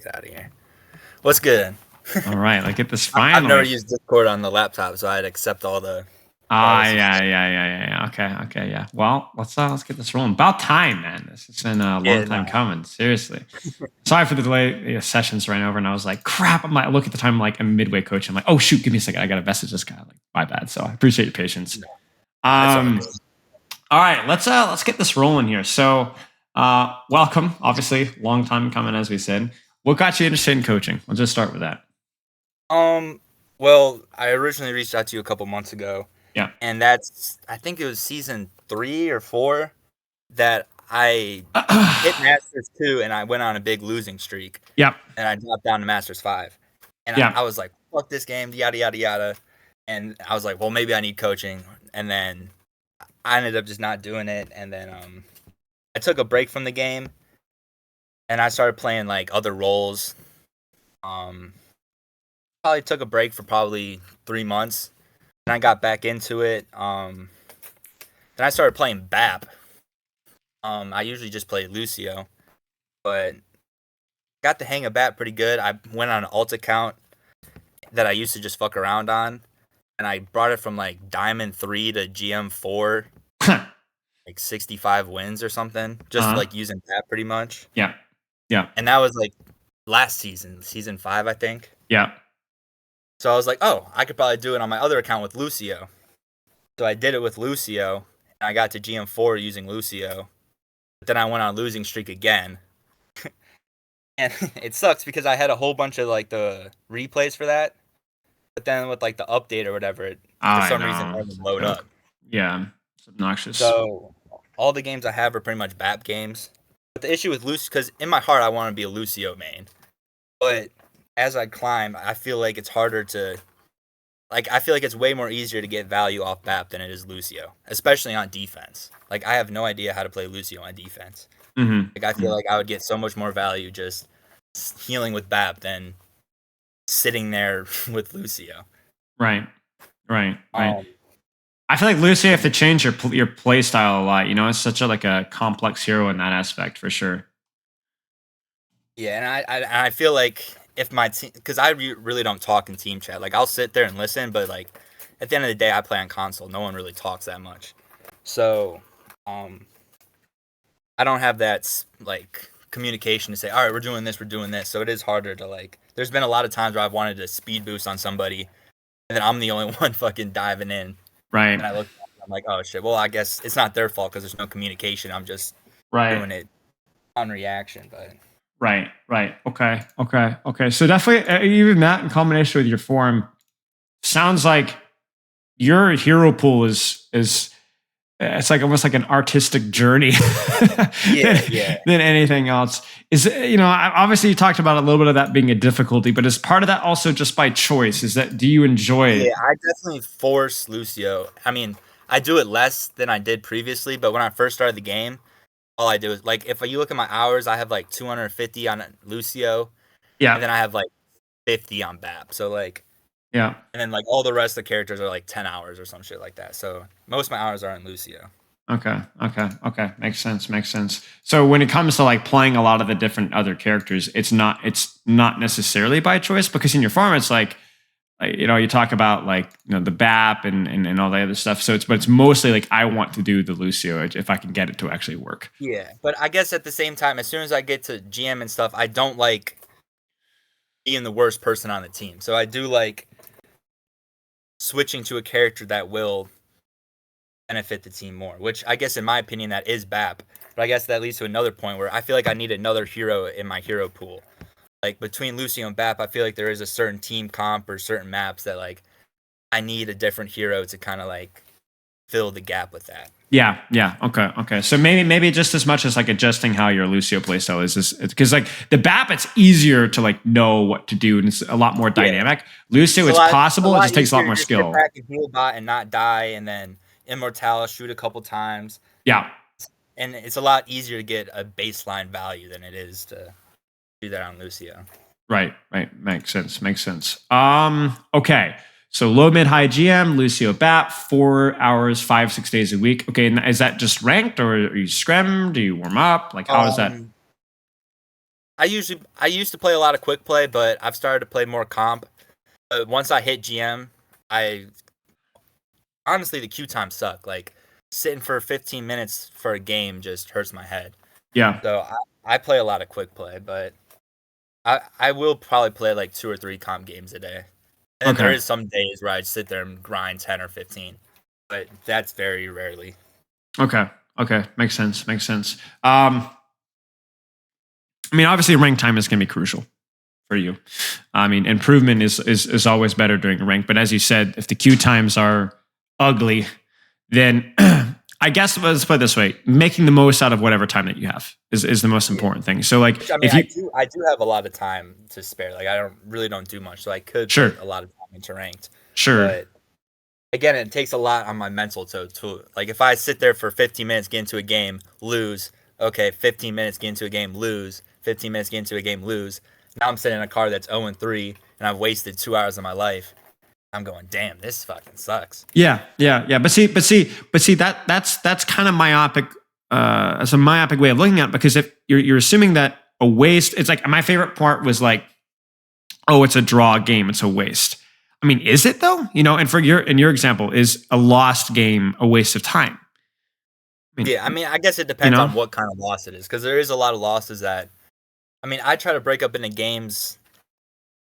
get out of here. What's good? All right, like get this I've never finally. used Discord on the laptop, so I'd accept all the Ah, policies. yeah. Okay, yeah. Well, let's get this rolling. About time, man. This has been a long Yeah, time no. coming. Seriously. Sorry for the delay. Sessions ran over, and I was like, crap. I look at the time, like I'm midway coach. I'm like, oh shoot, give me a second. I got to message this guy. Like, my bad. So I appreciate your patience. No, that's all Um, good. all right, let's get this rolling here. So, welcome. Obviously, long time coming, as we said. What got you interested in coaching? We'll just start with that. Well, I originally reached out to you a couple months ago, Yeah. and I think it was season 3 or 4 that I hit Masters 2, and I went on a big losing streak, Yep. and I dropped down to Masters 5, and Yeah. I was like, fuck this game, yada yada yada, and I was like, well, maybe I need coaching, and then I ended up just not doing it, and then I took a break from the game, and I started playing like other roles. Um, Probably took a break for probably 3 months, and I got back into it. Then I started playing BAP. I usually just play Lucio, but got the hang of BAP pretty good. I went on an alt account that I used to just fuck around on, and I brought it from like Diamond 3 to GM4, like 65 wins or something, just Uh-huh. like using BAP pretty much. Yeah. Yeah. And that was like last season 5, I think. Yeah. So I was like, oh, I could probably do it on my other account with Lucio. So I did it with Lucio, and I got to GM4 using Lucio. But then I went on a losing streak again. And it sucks because I had a whole bunch of like the replays for that. But then with like the update or whatever, it for I some reason know. doesn't load up. Yeah. It's obnoxious. So all the games I have are pretty much BAP games. But the issue with Lucio, because in my heart I want to be a Lucio main. But as I climb, I feel like it's harder to I feel like it's way more easier to get value off BAP than it is Lucio, especially on defense. Like I have no idea how to play Lucio on defense. Mm-hmm. Like I feel like I would get so much more value just healing with BAP than sitting there with Lucio. Right. Right. Right. Um, I feel like Lucy, you have to change your play style a lot. You know, it's such a complex hero in that aspect for sure. yeah, and I feel like if my team, because I really don't talk in team chat. Like I'll sit there and listen, but like at the end of the day, I play on console. No one really talks that much, so um, I don't have that like communication to say, all right, we're doing this, we're doing this. So it is harder to like. There's been a lot of times where I've wanted to speed boost on somebody, and then I'm the only one fucking diving in, Right. and I look, I'm like, oh shit. Well, I guess it's not their fault because there's no communication. I'm just Right. doing it on reaction, but. Right. Okay. So definitely, even that in combination with your form, sounds like your hero pool is it's like almost like an artistic journey Yeah, yeah. than anything else. Is obviously you talked about a little bit of that being a difficulty, but is part of that also just by choice? Is that do you enjoy Yeah, it? I definitely force Lucio. I mean, I do it less than I did previously, but when I first started the game, all I do is like if you look at my hours, I have like 250 on Lucio, and Yeah. then I have like 50 on BAP. So like, Yeah. and then like all the rest of the characters are like 10 hours or some shit like that. So most of my hours are in Lucio. Okay. Makes sense. So when it comes to like playing a lot of the different other characters, it's not necessarily by choice because in your farm it's like you talk about like the BAP and all the other stuff. So it's mostly like I want to do the Lucio if I can get it to actually work. Yeah, but I guess at the same time, as soon as I get to GM and stuff, I don't like being the worst person on the team. So I do like switching to a character that will benefit the team more, which I guess in my opinion that is BAP. But I guess that leads to another point where I feel like I need another hero in my hero pool. Like between Lucio and BAP, I feel like there is a certain team comp or certain maps that like I need a different hero to kind of like fill the gap with that. Yeah. Okay. So maybe just as much as like adjusting how your Lucio playstyle is because like the BAP, it's easier to like know what to do and it's a lot more dynamic. Lucio, it's possible. It just takes a lot more skill. Sit back and heal bot and not die, and then Immortalis shoot a couple times. Yeah. And it's a lot easier to get a baseline value than it is to do that on Lucio. Right. Makes sense. Okay. So low, mid, high GM, Lucio BAP, 4 hours, 5-6 days a week. Okay, and is that just ranked or are you scrim? Do you warm up? Like how is that? I used to play a lot of quick play, but I've started to play more comp. Once I hit GM, I honestly the queue times suck. Like sitting for 15 minutes for a game just hurts my head. Yeah. So I play a lot of quick play, but I will probably play like 2 or 3 comp games a day. And then there is some days where I sit there and grind 10 or 15, but that's very rarely. Okay. Makes sense. I mean, obviously, rank time is going to be crucial for you. I mean, improvement is always better during rank. But as you said, if the queue times are ugly, then I guess let's put it this way: making the most out of whatever time that you have is the most important thing. So, like, Which, I mean, I do have a lot of time to spare. Like, I don't do much, so I could put a lot of time into ranked. Sure. But again, it takes a lot on my mental to like if I sit there for 15 minutes, get into a game, lose. Okay, 15 minutes, get into a game, lose. 15 minutes, get into a game, lose. Now I'm sitting in a car that's 0-3, and I've wasted 2 hours of my life. I'm going, damn, this fucking sucks. Yeah. But see, that's kind of myopic. It's a myopic way of looking at it, because if you're assuming that a waste, it's like my favorite part was like, oh, it's a draw game, it's a waste. I mean, is it though? You know, and in your example, is a lost game a waste of time? I mean, I guess it depends on what kind of loss it is, because there is a lot of losses that, I mean, I try to break up into games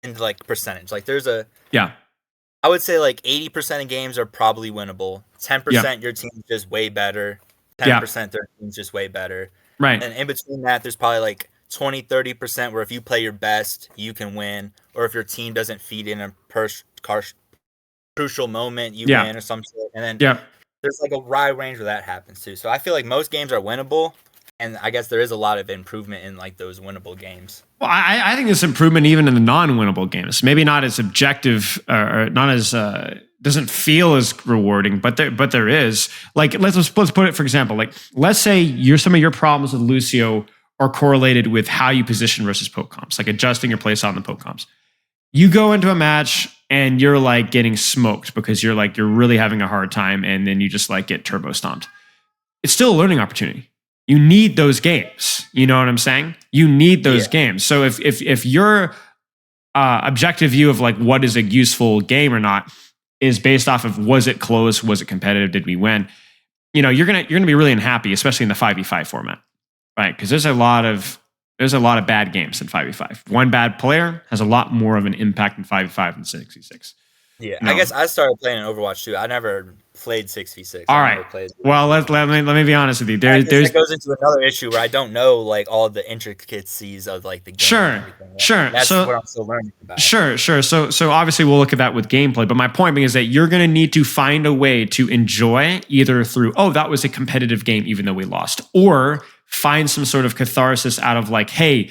into like percentage. Like there's I would say like 80% of games are probably winnable. 10% your team's just way better. 10% their team's just way better. Right. And in between that, there's probably like 20-30% where if you play your best, you can win. Or if your team doesn't feed in a crucial moment, you win or something. And then there's like a wide range where that happens too. So I feel like most games are winnable. And I guess there is a lot of improvement in like those winnable games. Well, I think there's improvement even in the non-winnable games. Maybe not as objective or not as doesn't feel as rewarding, but there is. Like let's put it, for example, like let's say some of your problems with Lucio are correlated with how you position versus poke comps, like adjusting your place on the poke comps. You go into a match and you're like getting smoked because you're really having a hard time, and then you just like get turbo stomped. It's still a learning opportunity. You need those games. You know what I'm saying? You need those games. So if your objective view of like what is a useful game or not is based off of was it close, was it competitive, did we win? You know, you're gonna be really unhappy, especially in the 5v5 format, right? Because there's a lot of bad games in 5v5. One bad player has a lot more of an impact in 5v5 than 6v6. Yeah, I guess I started playing in Overwatch too. I never played 6v6. All right. Well, let me be honest with you. It goes into another issue where I don't know like all the intricacies of like the game. Sure. That's what I'm still learning about. Sure. So obviously we'll look at that with gameplay. But my point being is that you're going to need to find a way to enjoy either through, oh, that was a competitive game even though we lost, or find some sort of catharsis out of like, hey,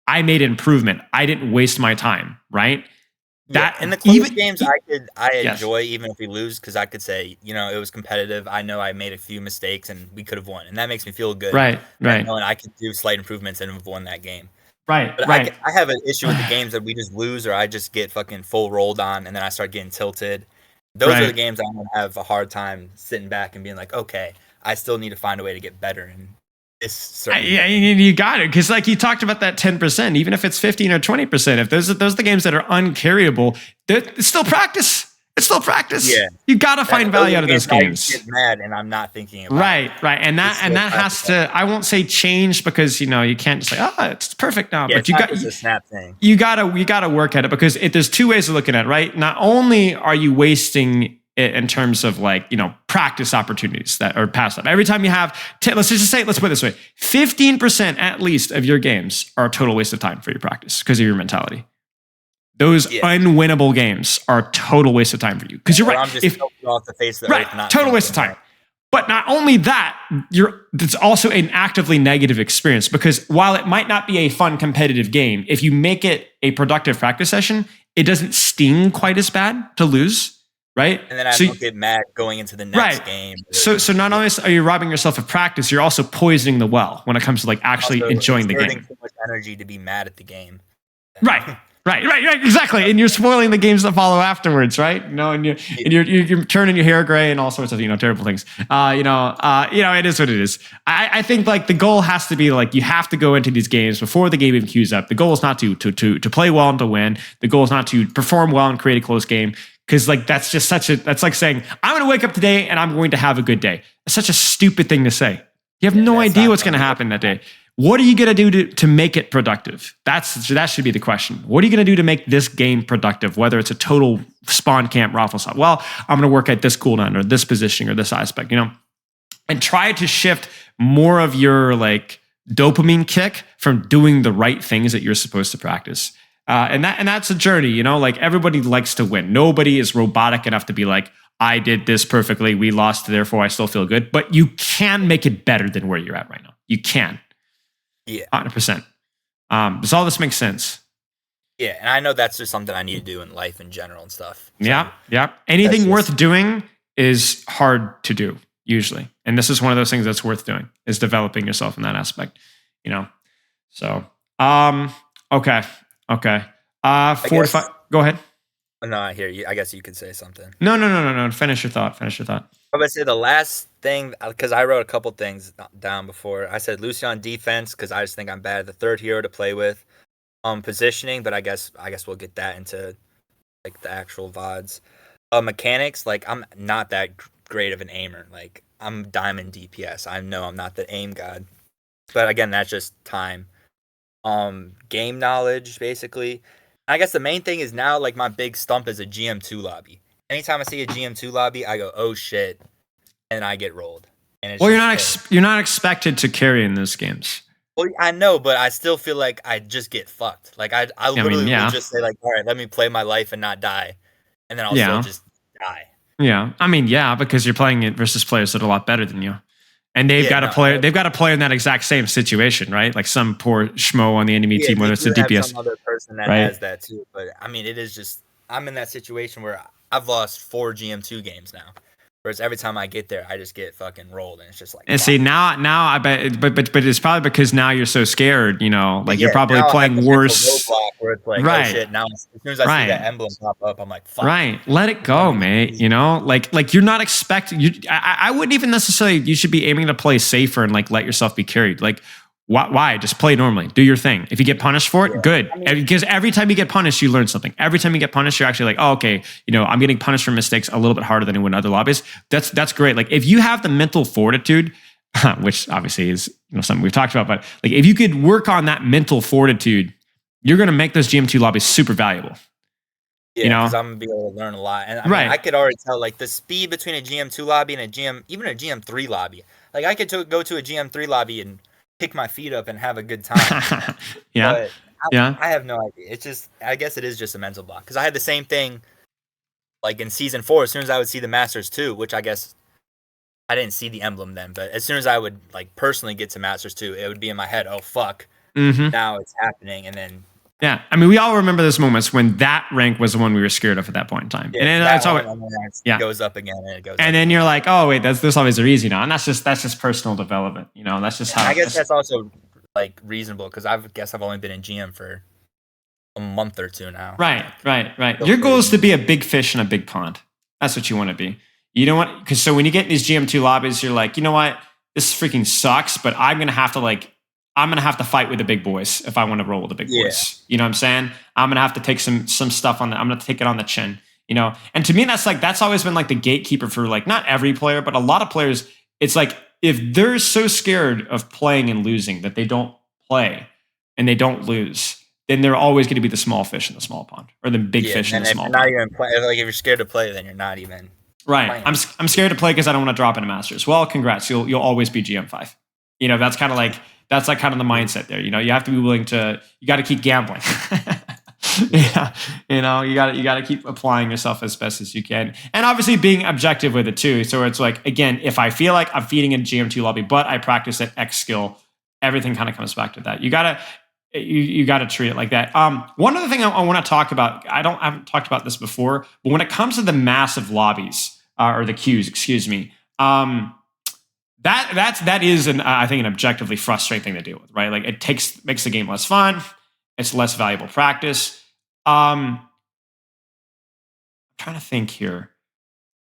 I made improvement. I didn't waste my time, right? And the close games I enjoy even if we lose, because I could say, you know, it was competitive. I know I made a few mistakes and we could have won, and that makes me feel good. Right. And I can do slight improvements and have won that game. But I have an issue with the games that we just lose, or I just get fucking full rolled on, and then I start getting tilted. Those are the games I'm gonna have a hard time sitting back and being like, okay, I still need to find a way to get better. And you got it, because like you talked about that 10%, even if it's 15 or 20%, if those are the games that are uncarryable, it's still practice. It's still practice. Yeah, you got to find value out of those games. I get mad and I'm not thinking about right, and that has to. I won't say change, because you know you can't just say, oh, it's perfect now. Yeah, but you got a snap thing. You gotta work at it, because there's two ways of looking at it, right? Not only are you wasting in terms of like, you know, practice opportunities that are passed up. Every time you have, let's put it this way, 15% at least of your games are a total waste of time for your practice because of your mentality. Those unwinnable games are a total waste of time for you. Because you're right. I'm just off the face of the earth, not total waste of time. But not only that, it's also an actively negative experience, because while it might not be a fun competitive game, if you make it a productive practice session, it doesn't sting quite as bad to lose. Right? And then I don't get mad going into the next game. So not only are you robbing yourself of practice, you're also poisoning the well when it comes to like actually enjoying the game. Too much energy to be mad at the game. Right. Right. Exactly. And you're spoiling the games that follow afterwards, right? And you're turning your hair gray and all sorts of terrible things. It is what it is. I think like the goal has to be like you have to go into these games before the game even queues up. The goal is not to play well and to win. The goal is not to perform well and create a close game. Because like that's like saying I'm going to wake up today and I'm going to have a good day. It's such a stupid thing to say. You have no idea what's going to happen that day. What are you going to do to make it productive? That should be the question. What are you going to do to make this game productive? Whether it's a total spawn camp raffle stop. Well, I'm going to work at this cooldown or this positioning or this aspect, and try to shift more of your like dopamine kick from doing the right things that you're supposed to practice. And that's a journey, like everybody likes to win. Nobody is robotic enough to be like, I did this perfectly. We lost, therefore I still feel good. But you can make it better than where you're at right now. You can. Yeah. 100%. Does all this make sense? Yeah, and I know that's just something I need to do in life in general and stuff. So yeah. Anything worth doing is hard to do, usually. And this is one of those things that's worth doing, is developing yourself in that aspect, So, okay. 45. Go ahead. No, I hear you. I guess you could say something. No. Finish your thought. I'm going to say the last thing, because I wrote a couple things down before. I said Lucy on defense, because I just think I'm bad at the third hero to play with. Positioning, but I guess we'll get that into like the actual VODs. Mechanics, like I'm not that great of an aimer. Like I'm diamond DPS. I know I'm not the aim god. But again, that's just time. Game knowledge, basically. I guess the main thing is now, like, my big stump is a GM2 lobby. Anytime I see a GM2 lobby, I go, oh shit, and I get rolled. And it's you're not expected to carry in those games. Well, I know, but I still feel like I just get fucked. Like I literally will just say like, all right, let me play my life and not die, and then I'll still just die. Yeah, because you're playing it versus players that are a lot better than you. And they've got a player. They've got a player in that exact same situation, right? Like some poor schmo on the enemy team, whether it's a DPS. Some other person that has that too. But it is just I'm in that situation where I've lost 4 GM2 games now. Whereas every time I get there, I just get fucking rolled, and it's just like. And see now I bet, but it's probably because now you're so scared, like you're probably playing worse. Where it's like, oh shit! Now as soon as I see that emblem pop up, I'm like, fuck. Right, let it go, mate. Like you're not expecting. I wouldn't even necessarily. You should be aiming to play safer and like let yourself be carried. Like. Why? Just play normally. Do your thing. If you get punished for it, good. Because every time you get punished, you learn something. Every time you get punished, you're actually like, oh, okay, I'm getting punished for mistakes a little bit harder than in other lobbies. That's great. Like if you have the mental fortitude, which obviously is something we've talked about, but like if you could work on that mental fortitude, you're going to make those GM2 lobbies super valuable. Yeah, because I'm gonna be able to learn a lot, and I could already tell like the speed between a GM2 lobby and even a GM3 lobby. Like I could go to a GM3 lobby and pick my feet up and have a good time. I have no idea. It's just, I guess it is just a mental block. Because I had the same thing, like in season 4. As soon as I would see the Masters 2, which I guess I didn't see the emblem then, but as soon as I would like personally get to Masters 2, it would be in my head, oh fuck, now it's happening, and then. Yeah, we all remember those moments when that rank was the one we were scared of at that point in time. Yeah, and then it's always goes up again, and it goes. And then you're like, oh wait, this always are easy now, and that's just personal development. That's just how. I guess that's also like reasonable because I've only been in GM for a month or 2 now. Right. Your goal is to be a big fish in a big pond. That's what you want to be. You know what? Because so when you get in these GM2 lobbies, you're like, you know what? This freaking sucks, but I'm gonna have to fight with the big boys if I want to roll with the big boys. You know what I'm saying? I'm gonna have to take some stuff on I'm gonna take it on the chin. And to me, that's always been like the gatekeeper for like not every player, but a lot of players. It's like if they're so scared of playing and losing that they don't play and they don't lose, then they're always going to be the small fish in the small pond or the big fish in the small pond. Not even play, like if you're scared to play, then you're not even right. Playing. I'm scared to play because I don't want to drop into Masters. Well, congrats, you'll always be GM5. That's kind of like. That's like kind of the mindset there. You have to be willing to. You got to keep gambling. You got to keep applying yourself as best as you can, and obviously being objective with it too. So it's like again, if I feel like I'm feeding in GM2 lobby, but I practice at X skill, everything kind of comes back to that. You gotta treat it like that. One other thing I want to talk about. I haven't talked about this before, but when it comes to the massive lobbies or the queues, excuse me. That is I think an objectively frustrating thing to deal with, right? Like it makes the game less fun. It's less valuable practice. I'm trying to think here.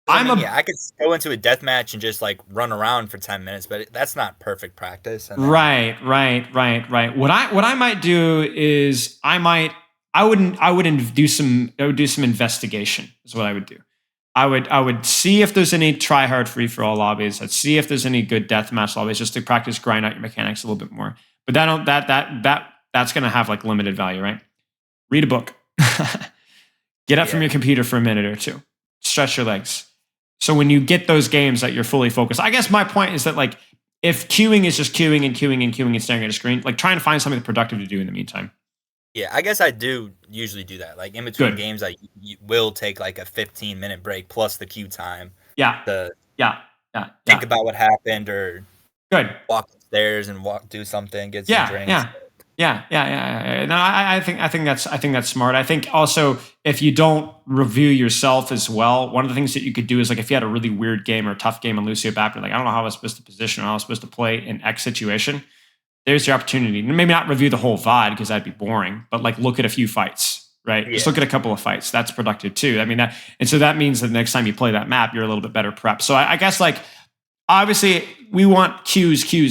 I could go into a death match and just like run around for 10 minutes, but that's not perfect practice. And then, Right. What I might do is I would do some investigation is what I would do. I would see if there's any try hard free for all lobbies. I'd see if there's any good deathmatch lobbies just to practice grind out your mechanics a little bit more. But that's gonna have like limited value, right? Read a book. Get up from your computer for a minute or two. Stretch your legs. So when you get those games that you're fully focused, I guess my point is that like if queuing is just queuing and staring at a screen, like try and find something productive to do in the meantime. Yeah, I guess I do usually do that. Like in between games, I will take like a 15-minute break plus the queue time. Yeah. To think about what happened or walk upstairs and do something, get some drinks. Yeah. No, I think that's smart. I think also if you don't review yourself as well, one of the things that you could do is like if you had a really weird game or a tough game on Lucio Baptiste, like I don't know how I was supposed to position or how I was supposed to play in X situation. There's your opportunity. Maybe not review the whole VOD because that'd be boring, but like look at a few fights, right? Just look at a couple of fights. That's productive too. I mean, so that means that the next time you play that map, you're a little bit better prepped. So I guess like obviously we want queues. We want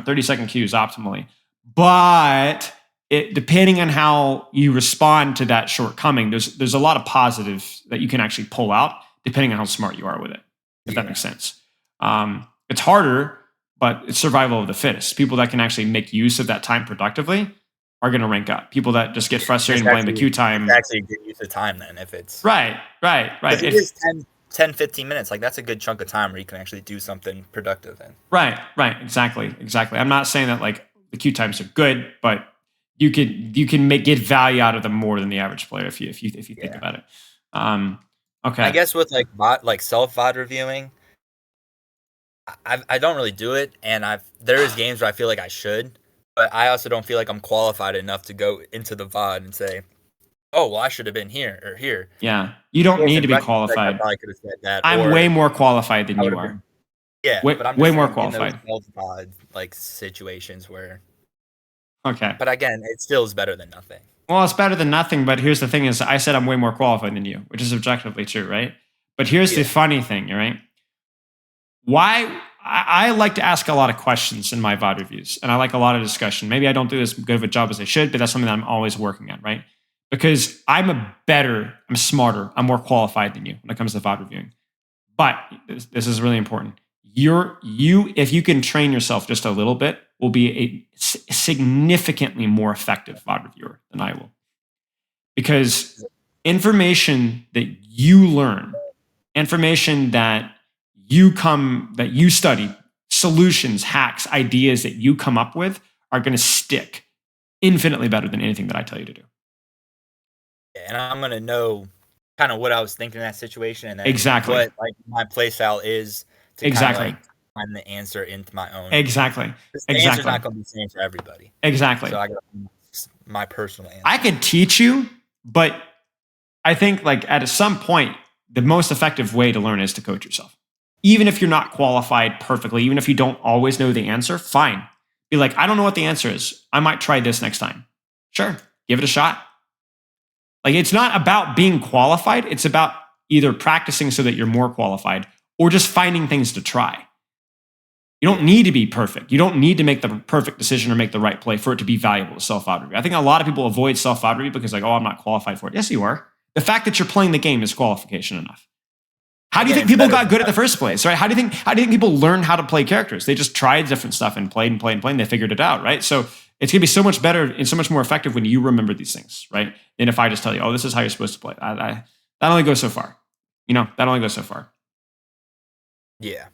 30-second queues optimally, but depending on how you respond to that shortcoming, there's a lot of positives that you can actually pull out depending on how smart you are with it. If that makes sense. It's harder. But it's survival of the fittest. People that can actually make use of that time productively are going to rank up. People that just get frustrated and blame the queue time. It's actually a good use of time then if it's... Right. If it is 10, 15 minutes, like that's a good chunk of time where you can actually do something productive in. Right. Exactly. I'm not saying that like the queue times are good, but you can get value out of them more than the average player if you think about it. Okay. I guess with like self VOD reviewing, I don't really do it, and there is games where I feel like I should, but I also don't feel like I'm qualified enough to go into the VOD and say, "Oh, well, I should have been here or here." Yeah, you don't need to be qualified. I probably could have said that. I'm way more qualified than you are. But I'm way more qualified. In those VOD like situations where. Okay. But again, it still is better than nothing. Well, it's better than nothing, but here's the thing: is I said I'm way more qualified than you, which is objectively true, right? But here's the funny thing, right? Why I like to ask a lot of questions in my VOD reviews, and I like a lot of discussion. Maybe I don't do as good of a job as I should, but that's something that I'm always working on, right? Because I'm smarter, I'm more qualified than you when it comes to VOD reviewing. But this is really important. If you can train yourself just a little bit, will be a significantly more effective VOD reviewer than I will. Because information that you learn, information that you study, solutions, hacks, ideas that you come up with are going to stick infinitely better than anything that I tell you to do. And I'm going to know kind of what I was thinking in that situation and then what like my play style is to kind of like find the answer into my own. Exactly. The answer's not going to be the same for everybody. Exactly. So I got my personal answer. I could teach you, but I think like at some point, the most effective way to learn is to coach yourself. Even if you're not qualified perfectly, even if you don't always know the answer, fine. Be like, I don't know what the answer is. I might try this next time. Sure, give it a shot. Like, it's not about being qualified. It's about either practicing so that you're more qualified or just finding things to try. You don't need to be perfect. You don't need to make the perfect decision or make the right play for it to be valuable to self-VOD review. I think a lot of people avoid self-VOD review because like, oh, I'm not qualified for it. Yes, you are. The fact that you're playing the game is qualification enough. How do you think people got good at the first place, right? How do you think people learn how to play characters? They just tried different stuff and played, and they figured it out, right? So it's going to be so much better and so much more effective when you remember these things, right? Than if I just tell you, oh, this is how you're supposed to play. That only goes so far. That only goes so far. Yeah.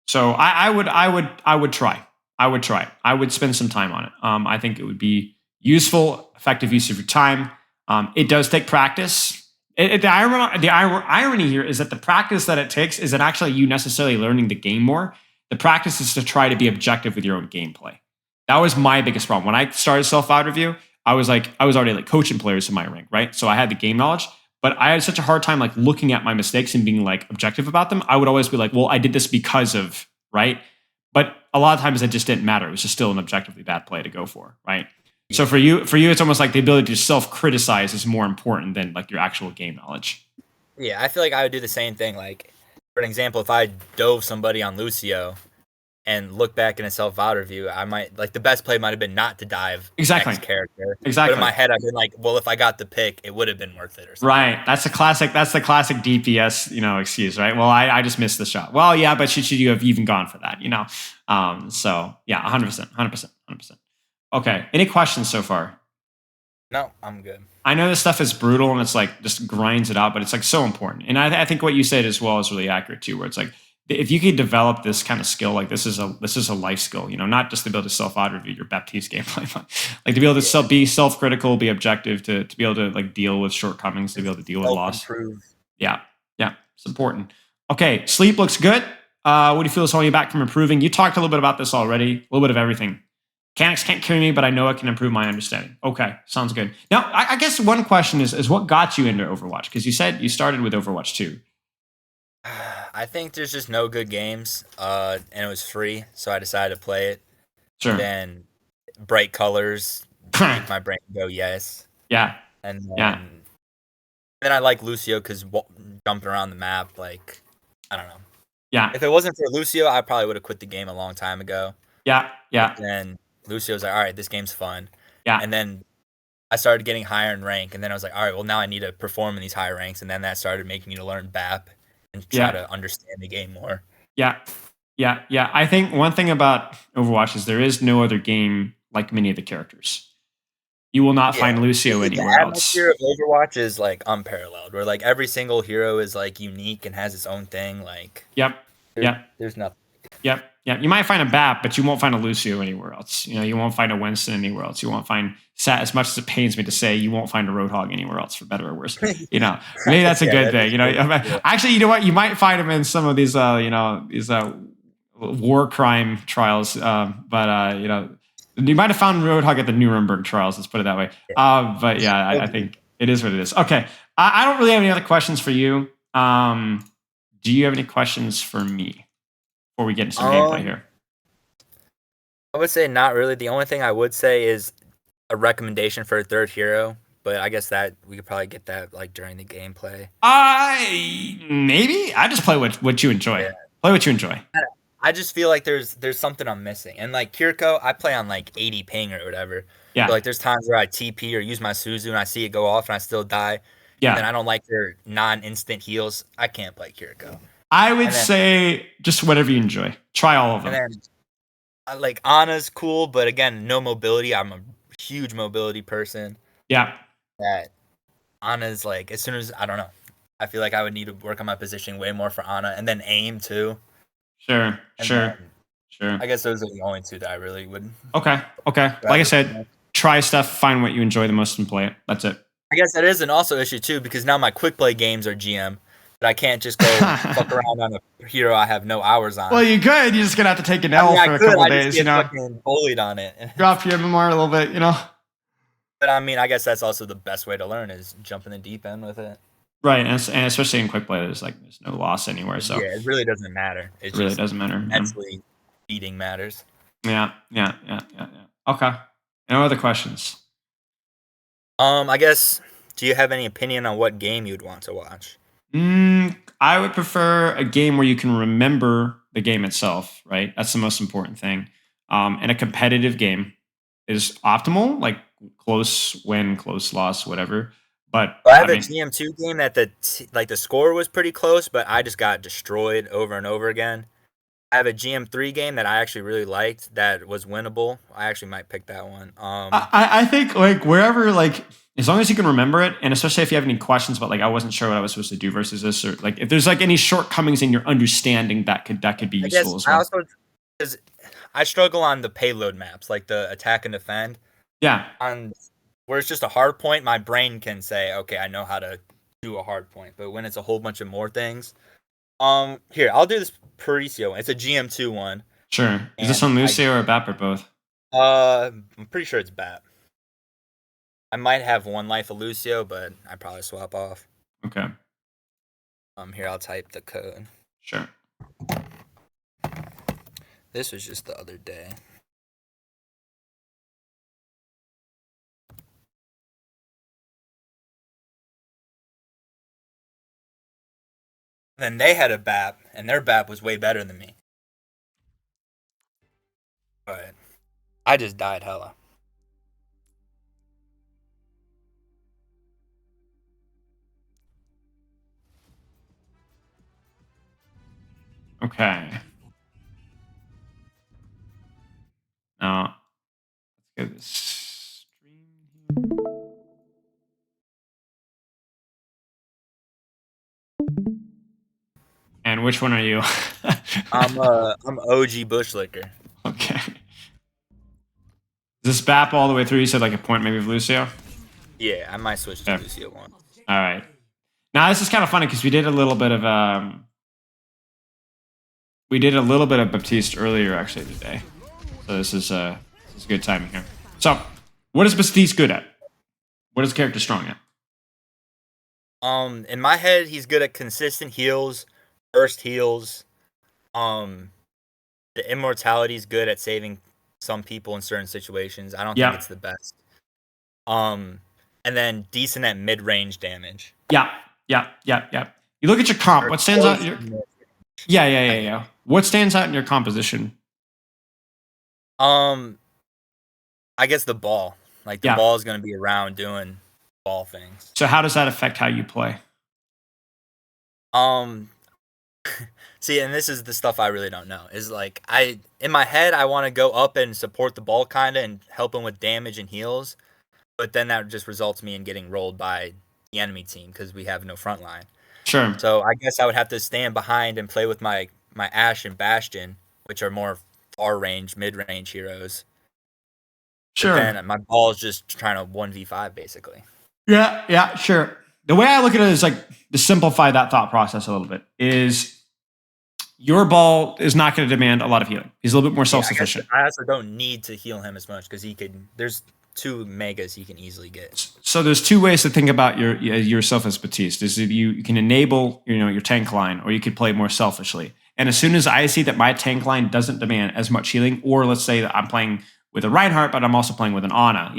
So I would try. I would spend some time on it. I think it would be useful, effective use of your time. It does take practice. The irony here is that the practice that it takes isn't actually you necessarily learning the game more. The practice is to try to be objective with your own gameplay. That was my biggest problem. When I started self-VOD review, I was already like coaching players in my rank, right? So I had the game knowledge, but I had such a hard time like looking at my mistakes and being like objective about them. I would always be like, well, I did this because of, right? But a lot of times it just didn't matter. It was just still an objectively bad play to go for, right? So for you, it's almost like the ability to self-criticize is more important than like your actual game knowledge. Yeah, I feel like I would do the same thing. Like, for an example, if I dove somebody on Lucio and look back in a self-VOD review, I might like the best play might have been not to dive Exactly. X character. But in Exactly. my head, I've been like, well, if I got the pick, it would have been worth it or something. Right. That's the classic. That's the classic DPS, excuse, right? Well, I just missed the shot. Well, yeah, but should you have even gone for that, So yeah, 100%, 100%, 100%. Okay. Any questions so far? No, I'm good. I know this stuff is brutal and it's like just grinds it out, but it's like so important. And I think what you said as well is really accurate too, where it's like if you could develop this kind of skill, like this is a life skill, not just to be able to self-audit review your Baptiste gameplay, but like to be able to be self-critical, be objective, to be able to like deal with shortcomings, to be able to deal with loss. Yeah, it's important. Okay, sleep looks good. What do you feel is holding you back from improving? You talked a little bit about this already, a little bit of everything. Mechanics can't carry me, but I know it can improve my understanding. Okay, sounds good. Now, I guess one question is what got you into Overwatch? Because you said you started with Overwatch 2. I think there's just no good games, and it was free, so I decided to play it. Sure. And then bright colors make my brain go yes. Yeah. And then I like Lucio because jumping around the map, like, I don't know. Yeah. If it wasn't for Lucio, I probably would have quit the game a long time ago. Yeah. But then Lucio's like, all right, this game's fun. Yeah. And then I started getting higher in rank, and then I was like, all right, well, now I need to perform in these higher ranks, and then that started making me to learn BAP and try to understand the game more. Yeah. I think one thing about Overwatch is there is no other game like many of the characters. You will not find Lucio anywhere else. The atmosphere of Overwatch is like unparalleled, where like every single hero is like unique and has its own thing. Like, there's nothing. You might find a BAP, but you won't find a Lucio anywhere else. You won't find a Winston anywhere else. You won't find, as much as it pains me to say, you won't find a Roadhog anywhere else, for better or worse. Maybe that's a good thing. Actually, you know what? You might find them in some of these, these war crime trials. But you might have found Roadhog at the Nuremberg trials. Let's put it that way. But yeah, I think it is what it is. Okay, I don't really have any other questions for you. Do you have any questions for me before we get into some gameplay here? I would say not really. The only thing I would say is a recommendation for a third hero, but I guess that we could probably get that like during the gameplay. Maybe I just play what you enjoy. Yeah. Play what you enjoy. I just feel like there's something I'm missing. And like Kiriko, I play on like 80 ping or whatever. Yeah. So, like there's times where I TP or use my Suzu and I see it go off and I still die. Yeah. And I don't like their non-instant heals. I can't play Kiriko. I would say just whatever you enjoy. Try all of them. And then like Ana's cool, but again, no mobility. I'm a huge mobility person. Yeah. That Ana's like, as soon as, I don't know. I feel like I would need to work on my positioning way more for Ana. And then aim too. Sure. I guess those are the only two that I really would. Okay. Like I said, try stuff, find what you enjoy the most and play it. That's it. I guess that is an also issue too, because now my quick play games are GM. But I can't just go fuck around on a hero I have no hours on. Well, you could. You're just gonna have to take an L for a couple days. Just get fucking bullied on it. Drop your MMR a little bit, But I mean, I guess that's also the best way to learn is jump in the deep end with it. Right, and especially in quick play, there's no loss anywhere. So yeah, it really doesn't matter. It really doesn't matter. Mentally, beating matters. Yeah. Okay. No other questions? I guess. Do you have any opinion on what game you'd want to watch? I would prefer a game where you can remember the game itself. Right, that's the most important thing. And a competitive game is optimal, like close win, close loss, whatever. But I have a GM2 game that the score was pretty close, but I just got destroyed over and over again. I have a GM3 game that I actually really liked that was winnable. I actually might pick that one. I think like wherever, like as long as you can remember it, and especially if you have any questions about like I wasn't sure what I was supposed to do versus this, or like if there's like any shortcomings in your understanding, that could be useful as well. I also, because I struggle on the payload maps, like the attack and defend. Yeah. Where it's just a hard point, my brain can say, okay, I know how to do a hard point. But when it's a whole bunch of more things, here, I'll do this Paricio one. It's a GM2 one. Sure. Is this on Lucio or BAP or both? I'm pretty sure it's BAP. I might have one life of Lucio, but I probably swap off. Okay. Here, I'll type the code. Sure. This was just the other day. Then they had a BAP, and their BAP was way better than me. But I just died hella. Okay. Now, let's get this stream here. And which one are you? I'm OG Bushlicker. Okay. Is this BAP all the way through? You said like a point maybe of Lucio? Yeah, I might switch to Lucio one. All right. Now this is kind of funny because we did a little bit of Baptiste earlier actually today. So this is good timing here. So what is Baptiste good at? What is the character strong at? In my head, he's good at consistent heals, burst heals. The immortality's good at saving some people in certain situations. I don't think it's the best. And then decent at mid-range damage. Yeah. You look at your comp. What stands out? Yeah. What stands out in your composition? I guess the ball. Like the ball is going to be around doing ball things. So how does that affect how you play? See, and this is the stuff I really don't know. Is like in my head I want to go up and support the ball kinda and help him with damage and heals, but then that just results me in getting rolled by the enemy team because we have no front line. Sure. So I guess I would have to stand behind and play with my Ashe and Bastion, which are more far range, mid range heroes. Sure. But then my ball is just trying to 1v5 basically. Yeah, sure. The way I look at it is like to simplify that thought process a little bit is your ball is not going to demand a lot of healing. He's a little bit more self-sufficient. I also don't need to heal him as much because there's 2 megas he can easily get. So there's 2 ways to think about yourself as Baptiste. Is if you can enable your tank line, or you could play more selfishly. And as soon as I see that my tank line doesn't demand as much healing, or let's say that I'm playing with a Reinhardt, but I'm also playing with an Ana,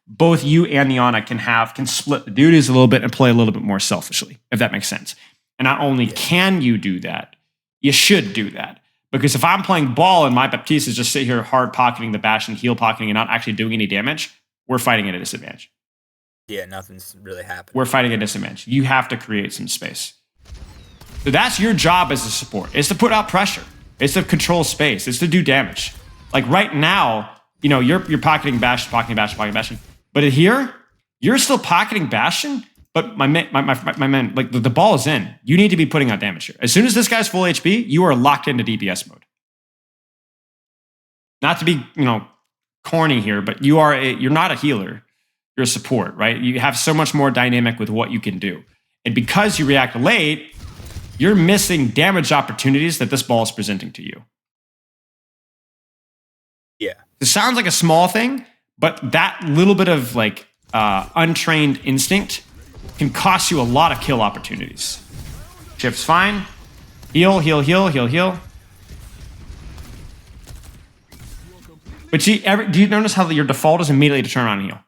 both you and the Ana can split the duties a little bit and play a little bit more selfishly, if that makes sense. And not only can you do that, you should do that. Because if I'm playing ball and my Baptiste is just sit here hard pocketing the bash and heal pocketing and not actually doing any damage, we're fighting at a disadvantage. Yeah, nothing's really happening. We're fighting at a disadvantage. You have to create some space. So that's your job as a support. It's to put out pressure. It's to control space. It's to do damage. Like right now, you're pocketing Bastion. But here, you're still pocketing Bastion. But my man, like the ball is in. You need to be putting out damage here. As soon as this guy's full HP, you are locked into DPS mode. Not to be, corny here, but you're not a healer. You're a support, right? You have so much more dynamic with what you can do. And because you react late, you're missing damage opportunities that this ball is presenting to you. Yeah. It sounds like a small thing, but that little bit of untrained instinct can cost you a lot of kill opportunities. Shift's fine. Heal. But do you notice how your default is immediately to turn around and heal?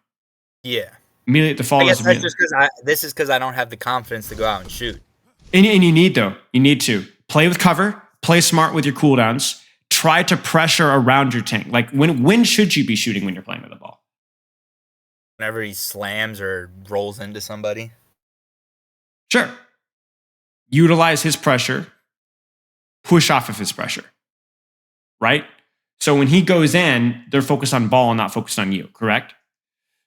Yeah. Immediate default I guess is that's just because I don't have the confidence to go out and shoot. And you need to play with cover, play smart with your cooldowns, try to pressure around your tank. Like when should you be shooting when you're playing with the ball? Whenever he slams or rolls into somebody. Sure. Utilize his pressure, push off of his pressure, right? So when he goes in, they're focused on ball and not focused on you, correct?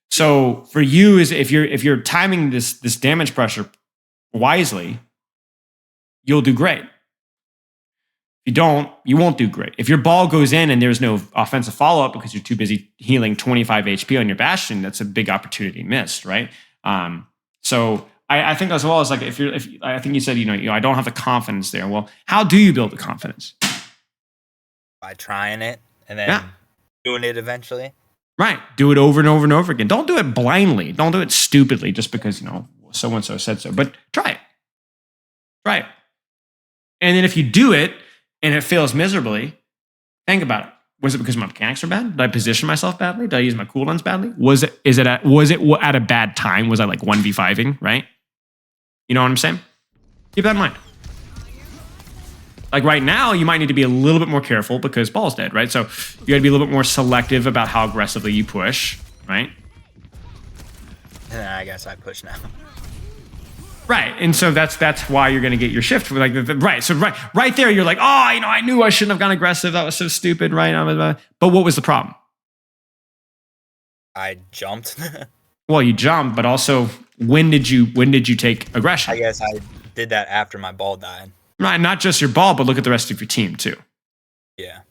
So for you, is if you're timing this damage pressure wisely, you'll do great. If you don't, you won't do great. If your ball goes in and there's no offensive follow-up because you're too busy healing 25 HP on your Bastion, that's a big opportunity missed, right? So I think as well as like if I think you said I don't have the confidence there. Well, how do you build the confidence? By trying it and then doing it eventually. Right. Do it over and over and over again. Don't do it blindly. Don't do it stupidly just because so and so said so. But try it. Try it. And then if you do it and it fails miserably, think about it. Was it because my mechanics are bad? Did I position myself badly? Did I use my cooldowns badly? Was it at a bad time? Was I like 1v5ing, right? You know what I'm saying? Keep that in mind. Like right now, you might need to be a little bit more careful because ball's dead, right? So you got to be a little bit more selective about how aggressively you push, right? And I guess I push now. Right, and so that's why you're going to get your shift. Like, right, so right there, you're like, oh, I knew I shouldn't have gone aggressive. That was so stupid, right? But what was the problem? I jumped. Well, you jumped, but also when did you take aggression? I guess I did that after my ball died. Right, not just your ball, but look at the rest of your team too. Yeah.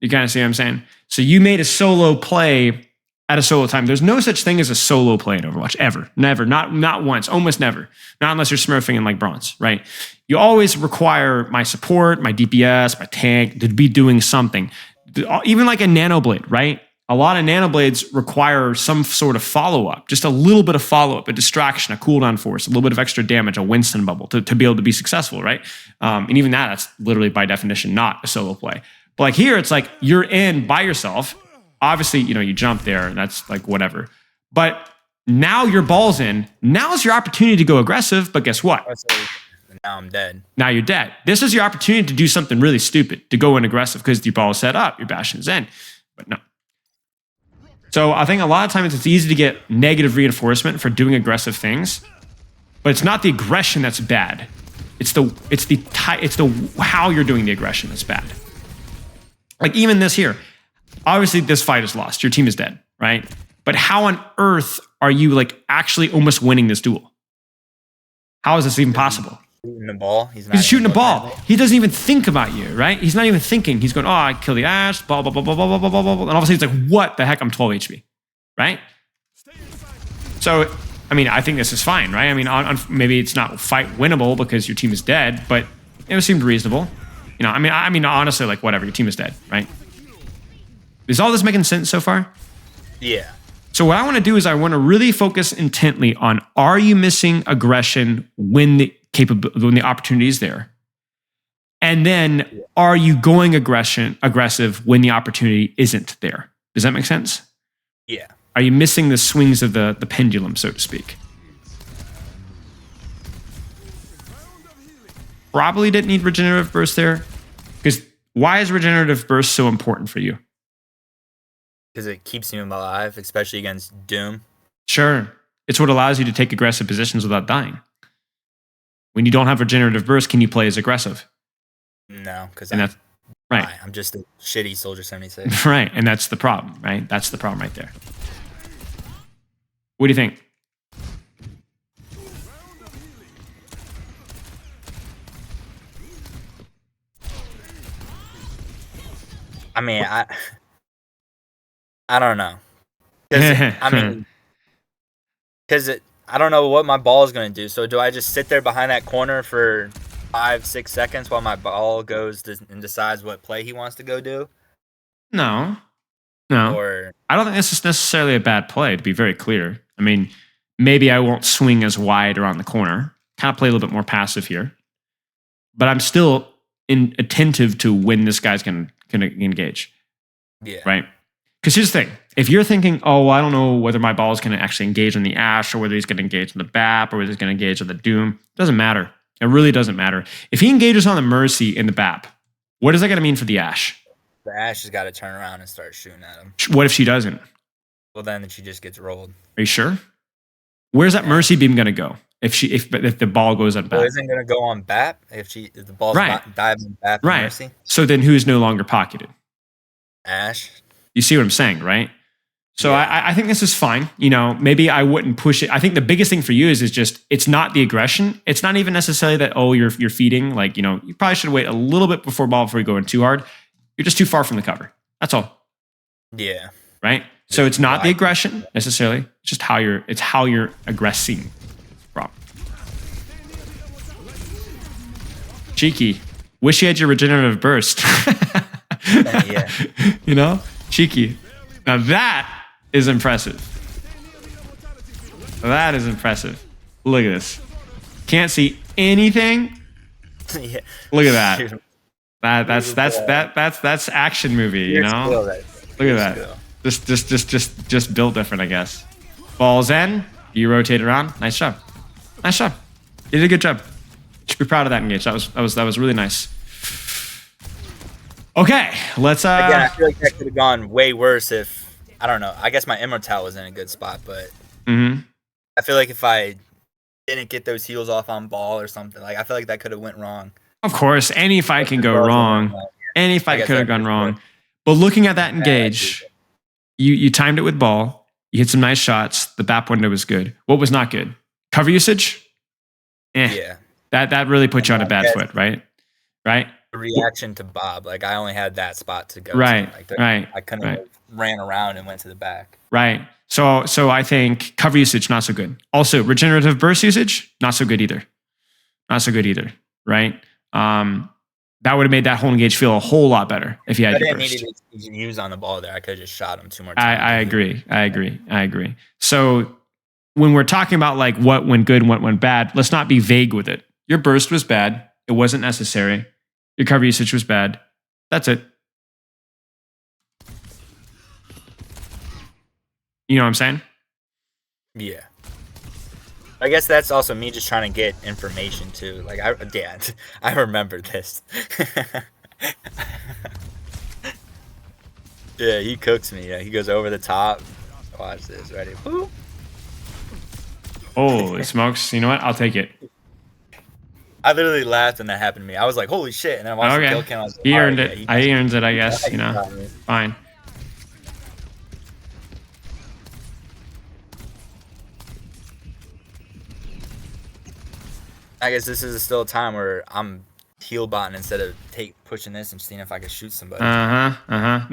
You kind of see what I'm saying? So you made a solo play at a solo time. There's no such thing as a solo play in Overwatch, ever. Never. Not once. Almost never. Not unless you're smurfing in like bronze, right? You always require my support, my DPS, my tank to be doing something. Even like a nanoblade, right? A lot of nanoblades require some sort of follow-up, just a little bit of follow-up, a distraction, a cooldown force, a little bit of extra damage, a Winston bubble to be able to be successful, right? And even that's literally by definition not a solo play. But like here, it's like you're in by yourself. Obviously, you jump there and that's like whatever. But now your ball's in. Now's your opportunity to go aggressive. But guess what? Now I'm dead. Now you're dead. This is your opportunity to do something really stupid, to go in aggressive because your ball is set up, your bastion's in. But no. So I think a lot of times it's easy to get negative reinforcement for doing aggressive things, but it's not the aggression that's bad. It's the how you're doing the aggression that's bad. Like even this here, obviously this fight is lost. Your team is dead, right? But how on earth are you like actually almost winning this duel? How is this even possible? Shooting the ball. He's shooting the ball. He doesn't even think about you, right? He's not even thinking. He's going, oh, I kill the Ashe, blah, blah, blah, blah, blah, blah, blah, blah. And all of a sudden he's like, what the heck? I'm 12 HP, right? So, I mean, I think this is fine, right? I mean, maybe it's not fight winnable because your team is dead, but it seemed reasonable. I mean, honestly, like whatever, your team is dead, right? Is all this making sense so far? Yeah. So what I want to do is I want to really focus intently on, are you missing aggression when the opportunity is there? And then are you going aggressive when the opportunity isn't there? Does that make sense? Yeah. Are you missing the swings of the pendulum, so to speak? Probably didn't need regenerative burst there. Because why is regenerative burst so important for you? Because it keeps him alive, especially against Doom. Sure. It's what allows you to take aggressive positions without dying. When you don't have regenerative burst, can you play as aggressive? No, because right. I'm just a shitty Soldier 76. Right, and that's the problem, right? That's the problem right there. What do you think? I mean, I don't know. I don't know what my ball is going to do. So do I just sit there behind that corner for 5-6 seconds while my ball goes and decides what play he wants to go do? No. Or I don't think this is necessarily a bad play, to be very clear. I mean, maybe I won't swing as wide around the corner. Kind of play a little bit more passive here. But I'm still attentive to when this guy's going to engage. Yeah. Right? Because here's the thing. If you're thinking, oh, I don't know whether my ball is going to actually engage on the Ashe or whether he's going to engage on the BAP or whether he's going to engage on the Doom, it doesn't matter. It really doesn't matter. If he engages on the Mercy in the BAP, what is that going to mean for the Ashe? The Ashe has got to turn around and start shooting at him. What if she doesn't? Well, then she just gets rolled. Are you sure? Where's that Mercy beam going to go if the ball goes on BAP? Well, isn't going to go on BAP if the ball's diving BAP right. Mercy? So then who's no longer pocketed? Ashe. You see what I'm saying, right? So yeah. I think this is fine. Maybe I wouldn't push it. I think the biggest thing for you is just, it's not the aggression. It's not even necessarily that, oh, you're feeding. Like, you probably should wait a little bit before you go in too hard. You're just too far from the cover. That's all. Yeah. Right? So it's not the aggression necessarily. It's just how you're aggressing. Problem. Cheeky. Wish you had your regenerative burst. Yeah. Cheeky. Now that is impressive. That is impressive. Look at this. Can't see anything. Yeah. Look at that. That's action movie, Look at that. Just built different, I guess. Balls in. You rotate around. Nice job. You did a good job. Should be proud of that engage. That was really nice. Okay, let's Again, I feel like that could have gone way worse if I don't know. I guess my immortal was in a good spot, but mhm. I feel like if I didn't get those heals off on ball or something, like I feel like that could have went wrong. Of course, any fight can As go well as it went wrong. wrong. Any I fight guess could have that's gone just wrong. But looking at that bad idea. engage, you timed it with ball. You hit some nice shots. The BAP window was good. What was not good? Cover usage? Yeah. That really put you on a I bad guess foot, right? Right? the reaction to Bob, like I only had that spot to go Right. to. Like Right. I couldn't Right. have ran around and went to the back. Right. So I think cover usage not so good. Also, regenerative burst usage not so good either. Not so good either. Right. That would have made that whole engage feel a whole lot better if you had I your didn't burst. need to use on the ball there. I could have just shot him 2 more times. I agree. So when we're talking about like what went good and what went bad, let's not be vague with it. Your burst was bad. It wasn't necessary. Your cover usage was bad. That's it. You know what I'm saying? Yeah. I guess that's also me just trying to get information too. Like I remember this. Yeah, he cooks me. Yeah, he goes over the top. Watch this. Ready? Woo. Holy smokes. You know what? I'll take it. I literally laughed when that happened to me. I was like, "Holy shit!" And then I watched the kill Okay. cam. I was like, He "All earned right, it. yeah, I earned it, I guess. he You know, got me." fine. I guess this is still a time where I'm heal botting instead of pushing this and seeing if I can shoot somebody. Now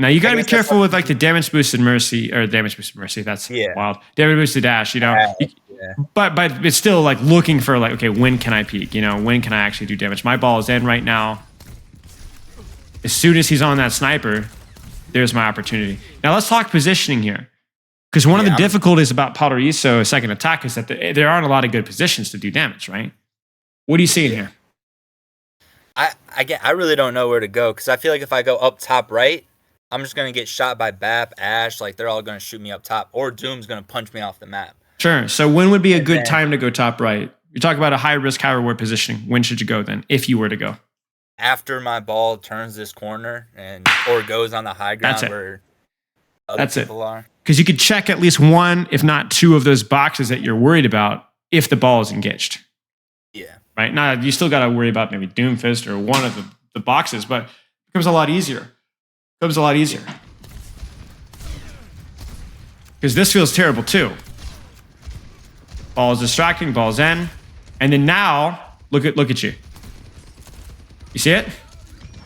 you got to be guess that's careful what- with like the damage boosted mercy or damage boosted mercy. That's Yeah. wild. Damage boosted dash. You know, Yeah. but it's still like looking for like, okay, when can I peak? You know, when can I actually do damage? My ball is in right now. As soon as he's on that sniper, there's my opportunity. Now let's talk positioning here, because one of the difficulties about Paloriso second attack is that there aren't a lot of good positions to do damage. Right? What are you seeing here? I really don't know where to go because I feel like if I go up top right, I'm just gonna get shot by Bap, Ash. Like they're all gonna shoot me up top, or Doom's gonna punch me off the map. Sure. So when would be a good time to go top right? You talk about a high risk, high reward positioning. When should you go then, if you were to go? After my ball turns this corner or goes on the high ground where other people are. Because you could check at least one, if not two, of those boxes that you're worried about if the ball is engaged. Yeah. Right? Now, you still got to worry about maybe Doomfist or one of the boxes, but it becomes a lot easier. Because this feels terrible too. Ball is distracting, ball's in. And then now, look at you. You see it?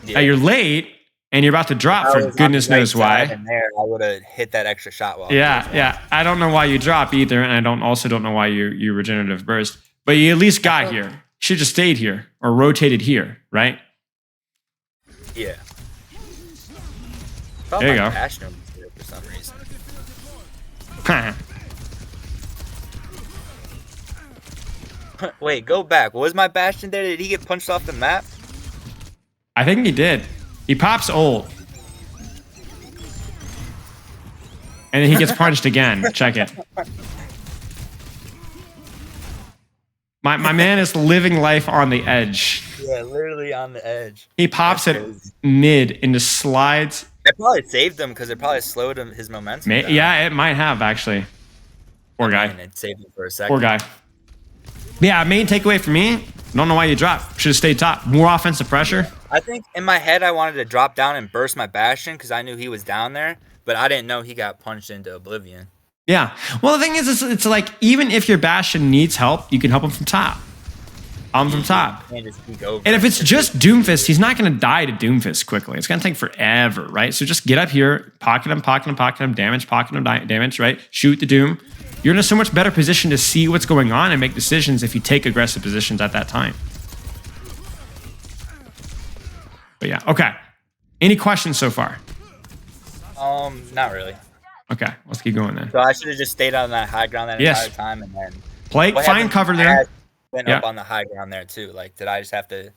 Yeah. Now you're late and you're about to drop for goodness knows why. And there, I would have hit that extra shot. Yeah. I don't know why you drop either, and I also don't know why you regenerative burst. But you at least got here. You should have stayed here or rotated here, right? Yeah. There you go. For some reason. Wait, go back. Was my Bastion there? Did he get punched off the map? I think he did. He pops ult. And then he gets punched again. Check it. My man is living life on the edge. Yeah, literally on the edge. He pops it mid and just slides. It probably saved him because it probably slowed his momentum down. Yeah, it might have actually. Poor guy. It saved him for a second. Poor guy. Yeah, main takeaway for me, don't know why you dropped. Should have stayed top. More offensive pressure. I think in my head I wanted to drop down and burst my Bastion because I knew he was down there, but I didn't know he got punched into oblivion. Yeah. Well, the thing is, it's like even if your Bastion needs help, you can help him from top. From top. And just peek over. And if it's just Doomfist, he's not going to die to Doomfist quickly. It's going to take forever, right? So just get up here, pocket him, damage, damage, right? Shoot the Doom. You're in a so much better position to see what's going on and make decisions if you take aggressive positions at that time. But yeah, okay. Any questions so far? Not really. Okay, let's keep going then. So I should have just stayed on that high ground that entire time and then find cover there. Went up on the high ground there too. Like, did I just have to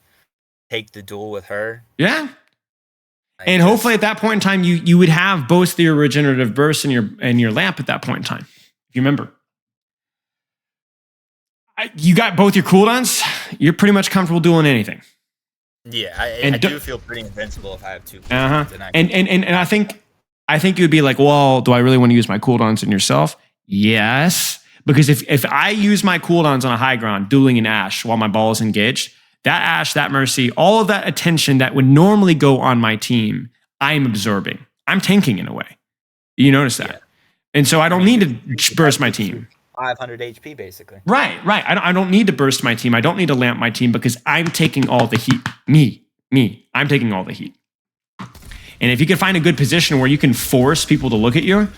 take the duel with her? Yeah. And hopefully at that point in time, you would have both your regenerative burst and your lamp at that point in time. If you remember. You got both your cooldowns, you're pretty much comfortable dueling anything. Yeah, I And do feel pretty invincible if I have 2 uh-huh. cooldowns, and And I think you'd be like, well, do I really want to use my cooldowns on yourself? Yes. Because if I use my cooldowns on a high ground, dueling an Ashe while my ball is engaged, that Ashe, that Mercy, all of that attention that would normally go on my team, I'm absorbing. I'm tanking in a way. You notice yeah. that. And so I don't mean, need you to could burst my technically shoot team. 500 HP basically. Right. I don't need to burst my team. I don't need to lamp my team because I'm taking all the heat. Me. I'm taking all the heat. And if you can find a good position where you can force people to look at you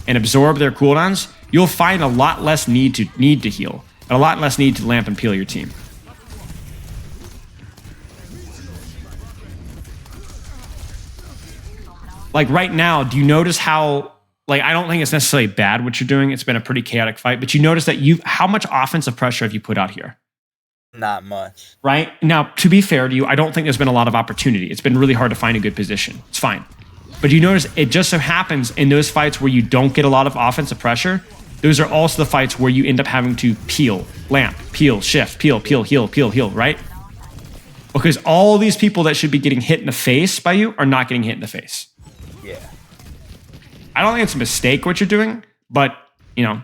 and absorb their cooldowns, you'll find a lot less need to heal, and a lot less need to lamp and peel your team. Like right now, do you notice how, like, I don't think it's necessarily bad what you're doing. It's been a pretty chaotic fight, but you notice that how much offensive pressure have you put out here? Not much. Right? Now, to be fair to you, I don't think there's been a lot of opportunity. It's been really hard to find a good position. It's fine. But you notice it just so happens in those fights where you don't get a lot of offensive pressure, those are also the fights where you end up having to peel, lamp, peel, shift, peel, heal, right? Because all these people that should be getting hit in the face by you are not getting hit in the face. Yeah. I don't think it's a mistake what you're doing, but, you know.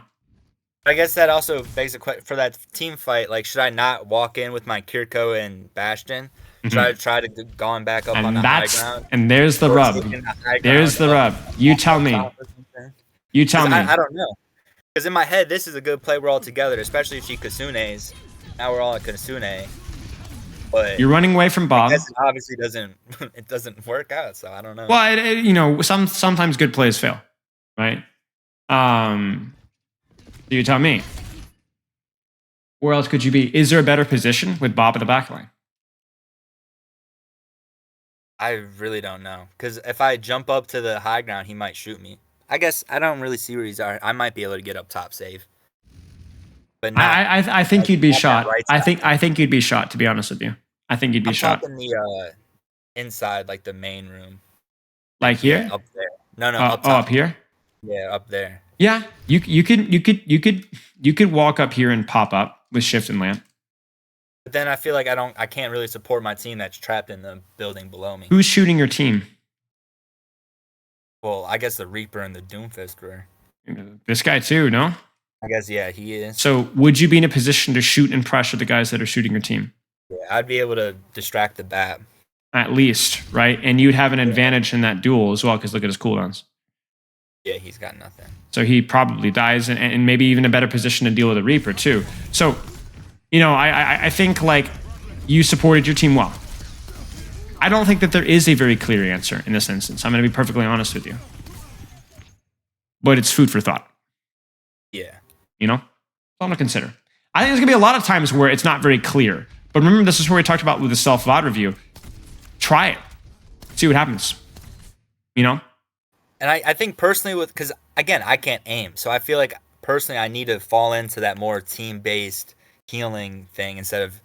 I guess that also begs a question for that team fight. Like, should I not walk in with my Kirko and Bastion? Should I try to go on back up on the high ground? And there's the rub. There's the rub. You tell me. You tell me. I don't know. Because in my head, this is a good play. We're all together, especially if she Kasune's. Now we're all at Kasune. But you're running away from Bob. It obviously doesn't work out, so I don't know. Well, sometimes good plays fail, right? You tell me. Where else could you be? Is there a better position with Bob at the back line? I really don't know. Because if I jump up to the high ground, he might shoot me. I guess I don't really see where he's at. I might be able to get up top save. But not, I think you'd be shot. Right I think you'd be shot, to be honest with you. I think you'd be shot. I'm talking the inside, like the main room. Like here? Yeah, up there. No, up top. Up here? Yeah, up there. Yeah, you could walk up here and pop up with shift and lamp. But then I feel like I can't really support my team that's trapped in the building below me. Who's shooting your team? Well, I guess the Reaper and the Doomfist were. This guy too, no? I guess, yeah, he is. So would you be in a position to shoot and pressure the guys that are shooting your team? Yeah, I'd be able to distract the Bat. At least, right? And you'd have an advantage in that duel as well, because look at his cooldowns. Yeah, he's got nothing. So he probably dies, and maybe even a better position to deal with a Reaper too. So, I think like you supported your team well. I don't think that there is a very clear answer in this instance. I'm going to be perfectly honest with you. But it's food for thought. Yeah. Something to consider. I think there's going to be a lot of times where it's not very clear. But remember, this is where we talked about with the self-VOD review. Try it. See what happens. And I think personally because again, I can't aim. So I feel like personally I need to fall into that more team-based healing thing instead of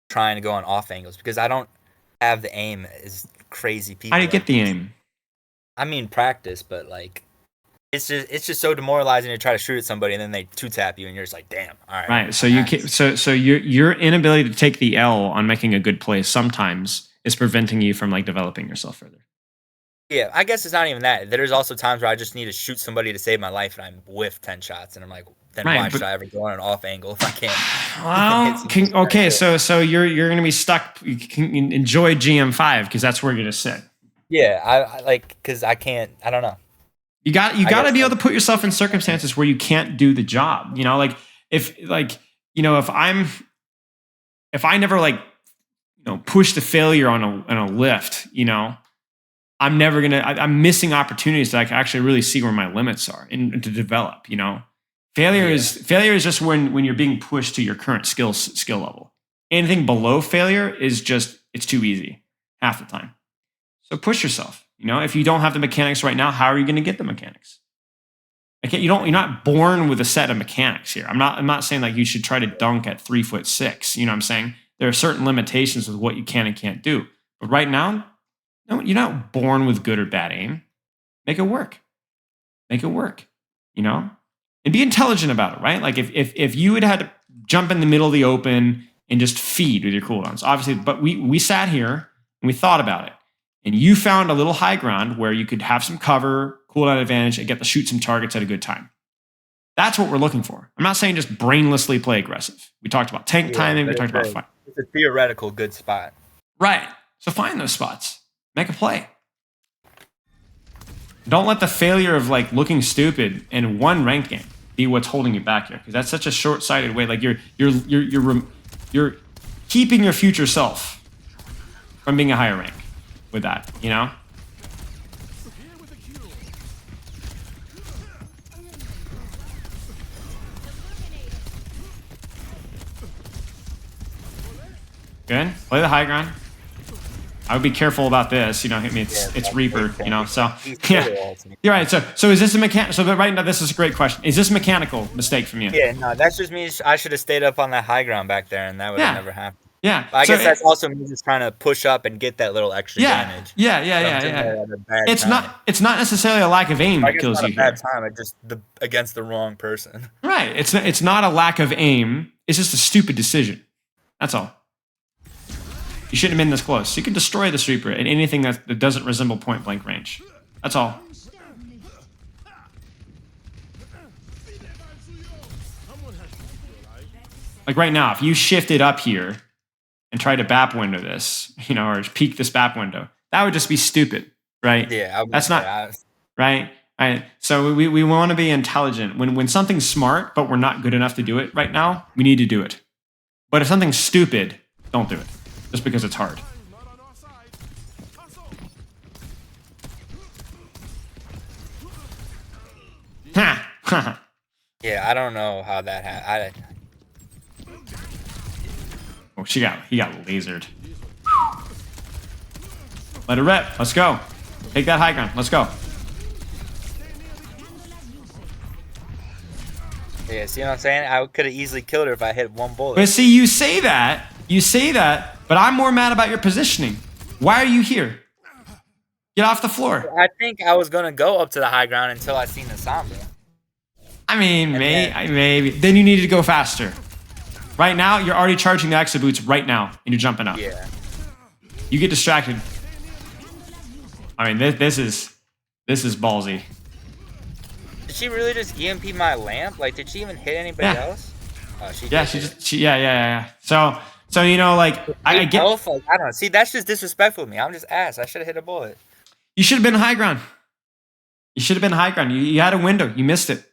trying to go on off angles because I don't have the aim as crazy people. How do you get the aim? I mean practice, but like it's just so demoralizing to try to shoot at somebody and then they two tap you and you're just like, damn, all right. Right. So your inability to take the L on making a good play sometimes is preventing you from like developing yourself further. Yeah, I guess it's not even that. There's also times where I just need to shoot somebody to save my life and I whiff 10 shots and I'm like, then why should I ever go on an off angle if I can't? Well, okay, so you're gonna be stuck. You can enjoy GM5 because that's where you're gonna sit. Yeah, I like because I can't. I don't know. You got to be able to put yourself in circumstances where you can't do the job. Like if I never like push the failure on a lift. I'm never gonna. I'm missing opportunities that I can actually really see where my limits are and to develop. Failure is just when you're being pushed to your current skill level. Anything below failure is just it's too easy half the time. So push yourself. If you don't have the mechanics right now, how are you going to get the mechanics? You're not born with a set of mechanics here. I'm not saying like you should try to dunk at 3'6". You know what I'm saying? There are certain limitations with what you can and can't do. But right now, no, you're not born with good or bad aim. Make it work. And be intelligent about it, right? Like if you had to jump in the middle of the open and just feed with your cooldowns. Obviously, but we sat here and we thought about it. And you found a little high ground where you could have some cover, cooldown advantage, and get to shoot some targets at a good time. That's what we're looking for. I'm not saying just brainlessly play aggressive. We talked about tank timing. We talked about fight. It's a theoretical good spot. Right. So find those spots. Make a play. Don't let the failure of like looking stupid in one ranked game be what's holding you back here, because that's such a short-sighted way. Like you're keeping your future self from being a higher rank with that, you know? Good. Play the high ground. I would be careful about this. You know, I mean, it's Reaper. You know, so yeah, you're right. So is this a mechanic? So right now, this is a great question. Is this a mechanical mistake from you? Yeah, no, that's just me. I should have stayed up on that high ground back there, and that would have never happened. Yeah, but I guess that's also me just trying to push up and get that little extra damage. Yeah. It's not necessarily a lack of aim that kills you here. Bad time. It's just against the wrong person. Right. It's not a lack of aim. It's just a stupid decision. That's all. You shouldn't have been this close. You can destroy this Reaper in anything that doesn't resemble point blank range. That's all. Like right now, if you shifted up here and tried to BAP window this, you know, or peek this BAP window, that would just be stupid, right? Yeah, that's not right. Right. So we want to be intelligent. When something's smart, but we're not good enough to do it right now, we need to do it. But if something's stupid, don't do it. Just because it's hard. Yeah, I don't know how that happened. Oh, he got lasered. Let it rip. Let's go. Take that high ground. Let's go. Yeah, see what I'm saying? I could have easily killed her if I hit one bullet. But see, you say that, but I'm more mad about your positioning. Why are you here? Get off the floor. I think I was gonna go up to the high ground until I seen the Sombra. I mean, maybe. Then you needed to go faster. Right now, you're already charging the exo boots right now, and you're jumping up. Yeah. You get distracted. I mean, this is ballsy. Did she really just EMP my lamp? Like, did she even hit anybody else? Oh, she yeah. So you know, like I get. Like, I don't know. See, that's just disrespectful to me. I'm just ass. I should have hit a bullet. You should have been high ground. You had a window. You missed it.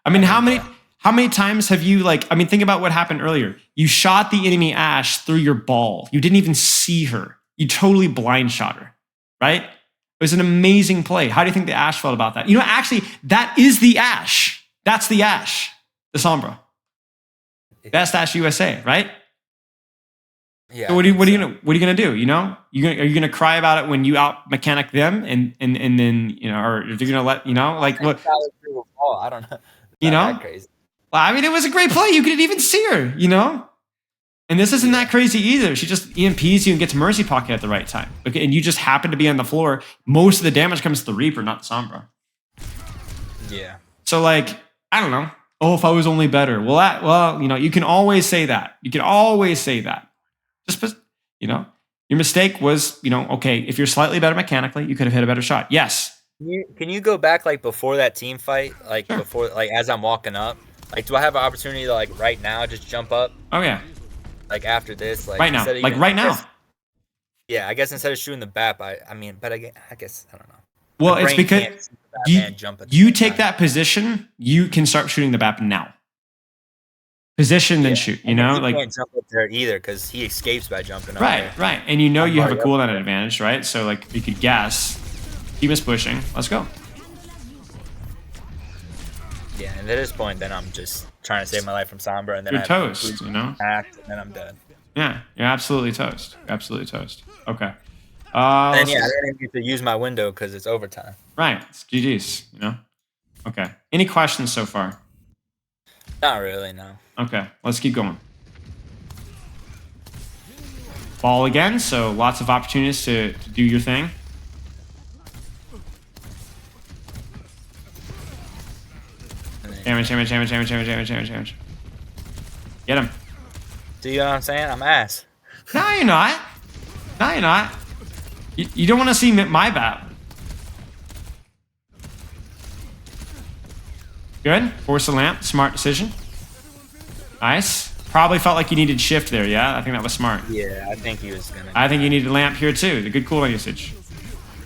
I mean, how many times have you think about what happened earlier. You shot the enemy Ashe through your ball. You didn't even see her. You totally blind shot her, right? It was an amazing play. How do you think the Ashe felt about that? You know, actually, that is the Ashe. That's the Ashe, the Sombra. Best Ashe USA, right? Yeah. So what are you gonna do? You know, are you gonna cry about it when you out mechanic them and then you know, or if you're gonna let look? I don't know. You know, crazy. Well, I mean, it was a great play. You couldn't even see her. You know, and this isn't that crazy either. She just EMPs you and gets Mercy Pocket at the right time. Okay, and you just happen to be on the floor. Most of the damage comes to the Reaper, not the Sombra. Yeah. So like, I don't know. Oh, if I was only better. Well, you know, you can always say that. Just, you know, your mistake was, you know, okay, if you're slightly better mechanically, you could have hit a better shot. Yes. Can you go back like before that team fight, like before, like as I'm walking up, like do I have an opportunity to like right now just jump up? Oh yeah. Like after this, like right now, like right now. Yeah, I guess instead of shooting the BAP, I mean, but I guess I don't know. Well, it's because you take that position, you can start shooting the BAP now. Position then shoot, you know, like can't jump up there either because he escapes by jumping up. Right, and you know you have a cooldown advantage, right? So like you could guess, keep us pushing. Let's go. Yeah, and at this point, then I'm just trying to save my life from Sombra, and then you're toast, you know. Act, and then I'm dead. Yeah, you're absolutely toast. Okay. And yeah, I didn't get to use my window because it's overtime. Right, it's GG's, you know. Okay. Any questions so far? Not really, no. Okay, let's keep going. Ball again, so lots of opportunities to do your thing. Damage. Get him. See what I'm saying? I'm ass. No, you're not. No, you're not. You don't want to see my bat. Good. Force the lamp. Smart decision. Nice. Probably felt like you needed shift there, yeah? I think that was smart. Yeah, I think he was gonna. I think you needed lamp here too. The good cooldown usage.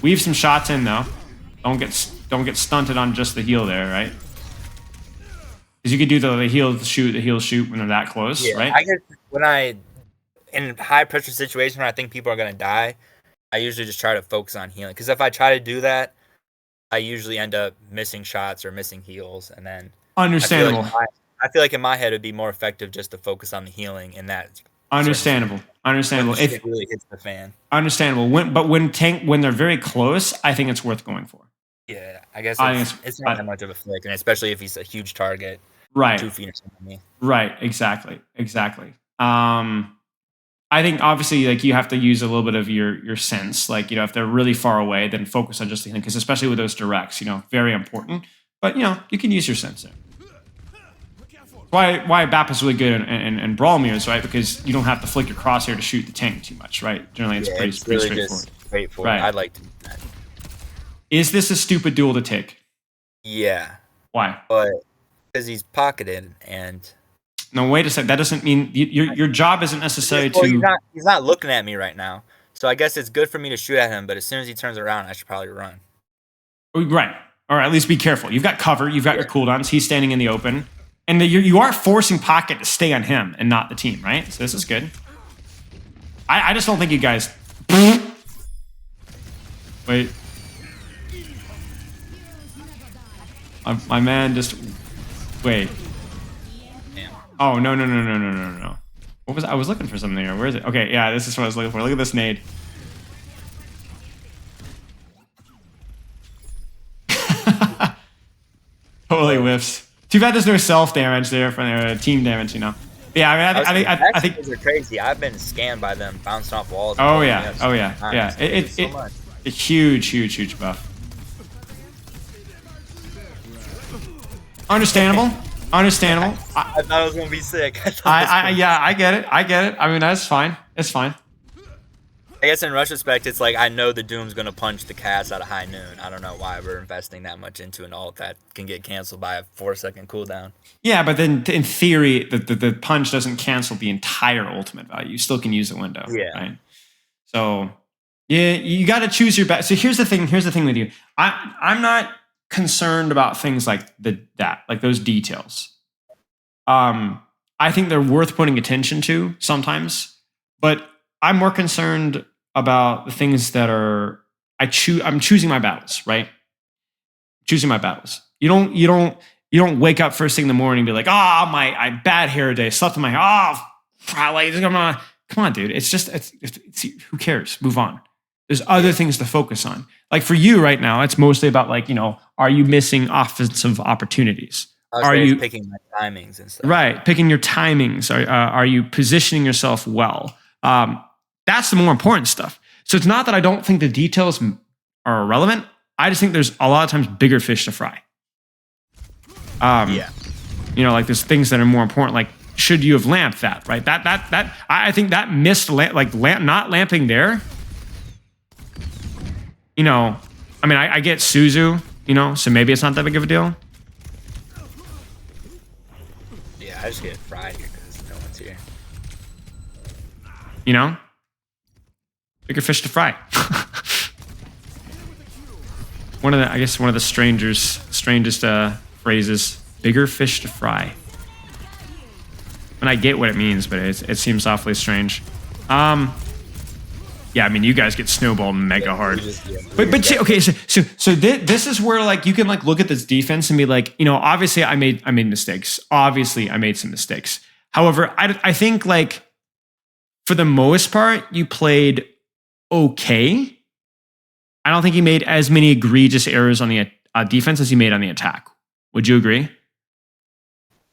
Weave some shots in though. Don't get stunted on just the heal there, right? Because you could do the heal shoot when they're that close, Yeah, right? I guess when in high pressure situation where I think people are gonna die, I usually just try to focus on healing. Because if I try to do that, I usually end up missing shots or missing heals, and then Understandable. I feel like in my head it'd be more effective just to focus on the healing in that. Understandable. Understandable. If it really hits the fan. Understandable. When they're very close, I think it's worth going for. Yeah, I guess it's not that much of a flick, and especially if he's a huge target. Right. 2 feet or something. Right. Exactly. I think obviously like you have to use a little bit of your sense. Like, if they're really far away, then focus on just the thing. Because especially with those directs, very important. But you can use your sense there. Why Baptiste is really good in brawl mirrors, right? Because you don't have to flick your crosshair to shoot the tank too much, right? Generally, it's pretty straightforward. Straightforward. Right. I'd like to do that. Is this a stupid duel to take? Yeah. Why? But because he's pocketed and. No, wait a second. That doesn't mean your job isn't necessarily to. He's not looking at me right now, so I guess it's good for me to shoot at him. But as soon as he turns around, I should probably run. Right. Or at least be careful. You've got cover. You've got your cooldowns. He's standing in the open. And you are forcing Pocket to stay on him and not the team, right? So this is good. I just don't think you guys... Wait. My man just... Wait. Damn. Oh, no. What was I was looking for something here. Where is it? Okay, yeah, this is what I was looking for. Look at this nade. Totally whiffs. Too bad there's no self damage there for team damage, Yeah, I think these are crazy. I've been scanned by them, bounced off walls. Oh yeah. It's a huge buff. Understandable. I thought it was gonna be sick. I get it. I mean, that's fine. It's fine. I guess in retrospect, it's like I know the Doom's gonna punch the cast out of high noon. I don't know why we're investing that much into an ult that can get canceled by a 4-second cooldown. Yeah, but then in theory, the punch doesn't cancel the entire ultimate value. You still can use the window. Yeah. Right? So yeah, you got to choose your best. So here's the thing with you. I'm not concerned about things like like those details. I think they're worth putting attention to sometimes, but I'm more concerned about the things that are I'm choosing my battles, right? Choosing my battles. You don't wake up first thing in the morning and be like, my bad hair day, slept in my hair. Like, come on, dude. It's who cares? Move on. There's other things to focus on. Like for you right now, it's mostly about like, are you missing offensive opportunities? Are you picking my timings and stuff? Right, picking your timings. Are you positioning yourself well? That's the more important stuff. So it's not that I don't think the details are irrelevant. I just think there's a lot of times bigger fish to fry. Like there's things that are more important. Like should you have lamped that? Right. That I think that missed not lamping there. I mean, I get Suzu. So maybe it's not that big of a deal. Yeah, I just get fried here because no one's here. Bigger fish to fry. one of the strangest phrases. Bigger fish to fry. And I get what it means, but it seems awfully strange. Yeah, I mean, you guys get snowballed mega hard. But see, okay, so this is where like you can like look at this defense and be like, obviously I made mistakes. Obviously I made some mistakes. However, I think like for the most part you played okay. I don't think you made as many egregious errors on the defense as you made on the attack. Would you agree?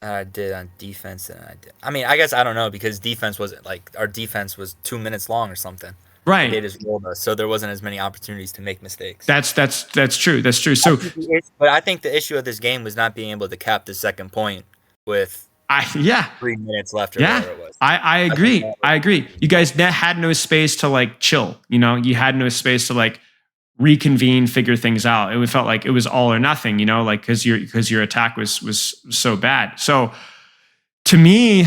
I did on defense, and I did. I mean, I guess I don't know because defense wasn't like our defense was 2 minutes long or something. Right. They just rolled us, so there wasn't as many opportunities to make mistakes. That's true. That's true. So, but I think the issue of this game was not being able to cap the second point with 3 minutes left or whatever it was. I agree. I agree. You guys had no space to like chill. You know, you had no space to like reconvene, figure things out. It felt like it was all or nothing. You know, like because your attack was so bad. So to me,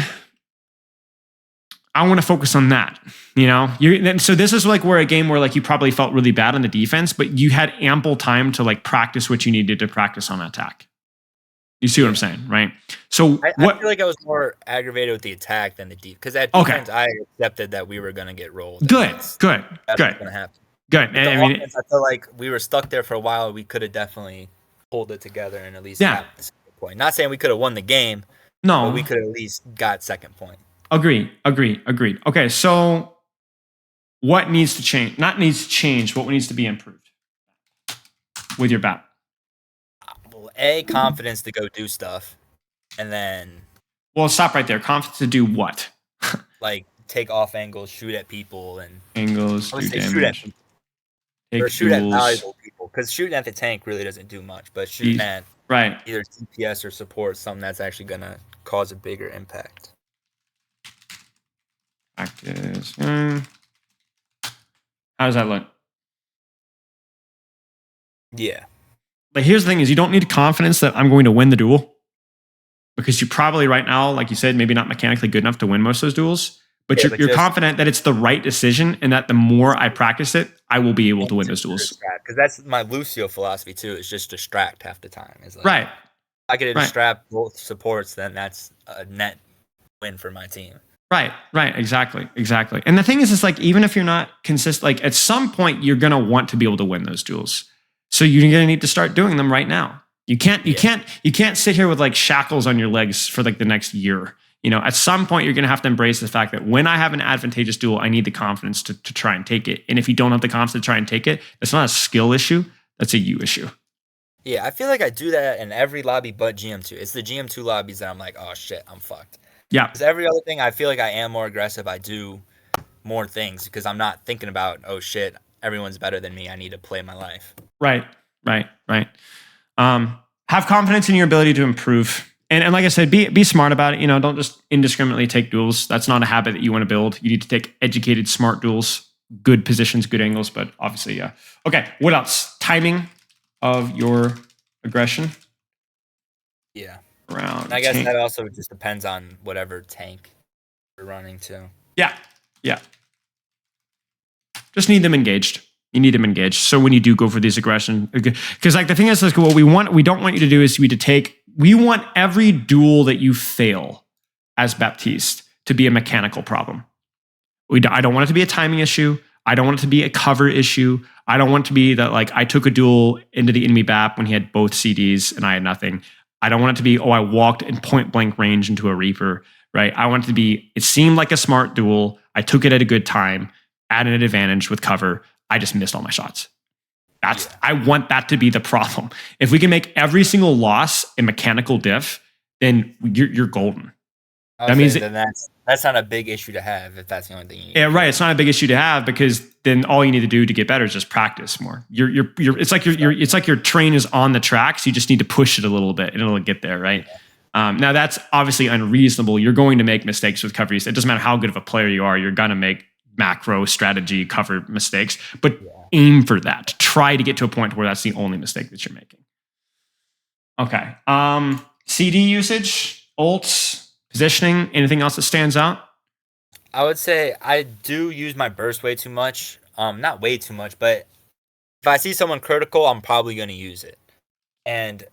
I want to focus on that. You know, so this is like where a game where like you probably felt really bad on the defense, but you had ample time to like practice what you needed to practice on attack. You see what I'm saying, right? So I feel like I was more aggravated with the attack than the defense, because at defense I accepted that we were going to get rolled. Good. That's going to happen. Good. With the offense, I feel like we were stuck there for a while. We could have definitely pulled it together and at least got the second point. Not saying we could have won the game, but we could have at least got second point. Agreed. Okay, so what needs to change? Not needs to change, what needs to be improved with your BAP? Well, confidence to go do stuff, and then... Well, stop right there. Confidence to do what? Like, take off angles, shoot at people, and... Angles, do damage. Shoot at people. Or shoot at valuable people, because shooting at the tank really doesn't do much, but shooting at either DPS or support, something that's actually going to cause a bigger impact. Practice. How does that look? Yeah. But here's the thing is you don't need confidence that I'm going to win the duel, because you're probably right now, like you said, maybe not mechanically good enough to win most of those duels, but you're confident that it's the right decision and that the more I practice it, I will be able to win those duels. Because that's my Lucio philosophy too, is just distract half the time. It's like, right. If I could distract both supports, then that's a net win for my team. Right. Exactly. And the thing is, it's like, even if you're not consistent, like at some point you're going to want to be able to win those duels. So you're going to need to start doing them right now. You can't sit here with like shackles on your legs for like the next year. You know, at some point you're going to have to embrace the fact that when I have an advantageous duel, I need the confidence to try and take it. And if you don't have the confidence to try and take it, it's not a skill issue. That's a you issue. Yeah, I feel like I do that in every lobby but GM2. It's the GM2 lobbies that I'm like, oh shit, I'm fucked. Yeah. Because every other thing, I feel like I am more aggressive. I do more things because I'm not thinking about, oh shit, everyone's better than me. I need to play my life. Right. Have confidence in your ability to improve. And like I said, be smart about it. You know, don't just indiscriminately take duels. That's not a habit that you want to build. You need to take educated, smart duels, good positions, good angles, but obviously, yeah. Okay, what else? Timing of your aggression. Yeah. Around. I guess that also just depends on whatever tank you're running too. Yeah. Just need them engaged. You need them engaged. So when you do go for these aggression, because like the thing is, like, what we don't want you to do is we want every duel that you fail as Baptiste to be a mechanical problem. I don't want it to be a timing issue. I don't want it to be a cover issue. I don't want it to be that like I took a duel into the enemy BAP when he had both CDs and I had nothing. I don't want it to be, I walked in point blank range into a Reaper, right? I want it to be, it seemed like a smart duel. I took it at a good time, added an advantage with cover. I just missed all my shots. I want that to be the problem. If we can make every single loss a mechanical diff, then you're golden. That means that's not a big issue to have if that's the only thing you need. Yeah, right. It's not a big issue to have because then all you need to do to get better is just practice more. It's like your train is on the tracks. You just need to push it a little bit and it'll get there, right? Yeah. Now that's obviously unreasonable. You're going to make mistakes with coverage. It doesn't matter how good of a player you are. You're going to make macro strategy cover mistakes, but aim for that. Try to get to a point where that's the only mistake that you're making. Okay. CD usage, ults, positioning, anything else that stands out? I would say I do use my burst way too much. Not way too much, but if I see someone critical, I'm probably going to use it. And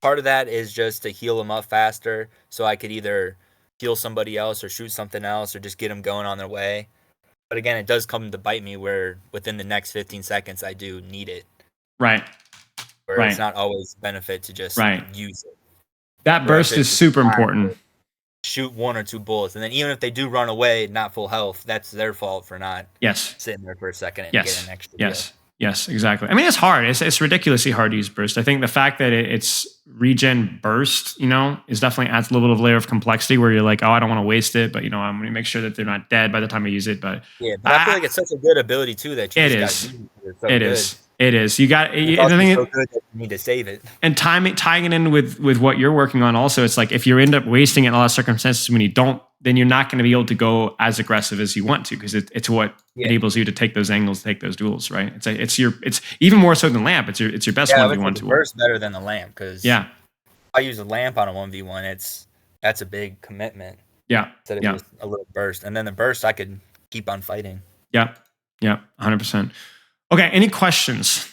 part of that is just to heal them up faster so I could either heal somebody else or shoot something else or just get them going on their way. But again, it does come to bite me where within the next 15 seconds, I do need it. Right. Where it's not always benefit to just use it. That burst is super important. Shoot one or two bullets. And then even if they do run away, not full health, that's their fault for not sitting there for a second and getting an extra deal. Yes, exactly. I mean, it's hard. It's ridiculously hard to use burst. I think the fact that it's regen burst, is definitely adds a little bit of layer of complexity where you're like, oh, I don't want to waste it, but I'm going to make sure that they're not dead by the time I use it. But I feel like it's such a good ability too that you just got to use it. It is. You got. It's so good that you need to save it. And tying it in with what you're working on. Also, it's like if you end up wasting it in a lot of circumstances when you don't then you're not going to be able to go as aggressive as you want to, because it's what Yeah. enables you to take those angles, take those duels, right? It's even more so than lamp. It's your best Yeah, I 1v1 would say the tool. burst better than the lamp, because Yeah, I use a lamp on a 1v1. That's a big commitment yeah, instead of yeah, just a little burst. And then the burst, I could keep on fighting. yeah, yeah, 100%. Okay, any questions?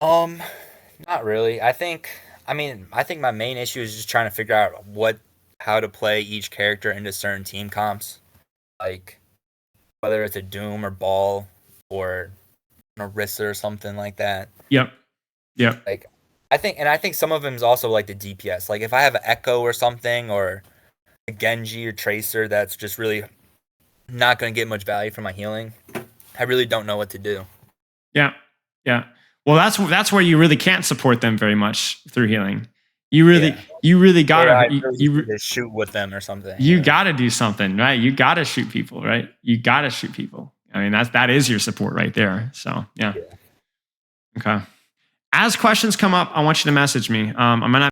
Not really. I think my main issue is just trying to figure out how to play each character into certain team comps, like whether it's a Doom or Ball or Orisa or something like that. Yep, yep, Like I think some of them is also like the DPS. Like if I have an Echo or something, or a Genji or Tracer that's just really not going to get much value from my healing, I really don't know what to do. yeah, yeah. Well, that's where you really can't support them very much through healing. You really Or gotta I really just need to shoot with them or something. you gotta do something, right? You gotta shoot people, right? You gotta shoot people. I mean, that is your support right there. So yeah. Okay. As questions come up, I want you to message me. I'm gonna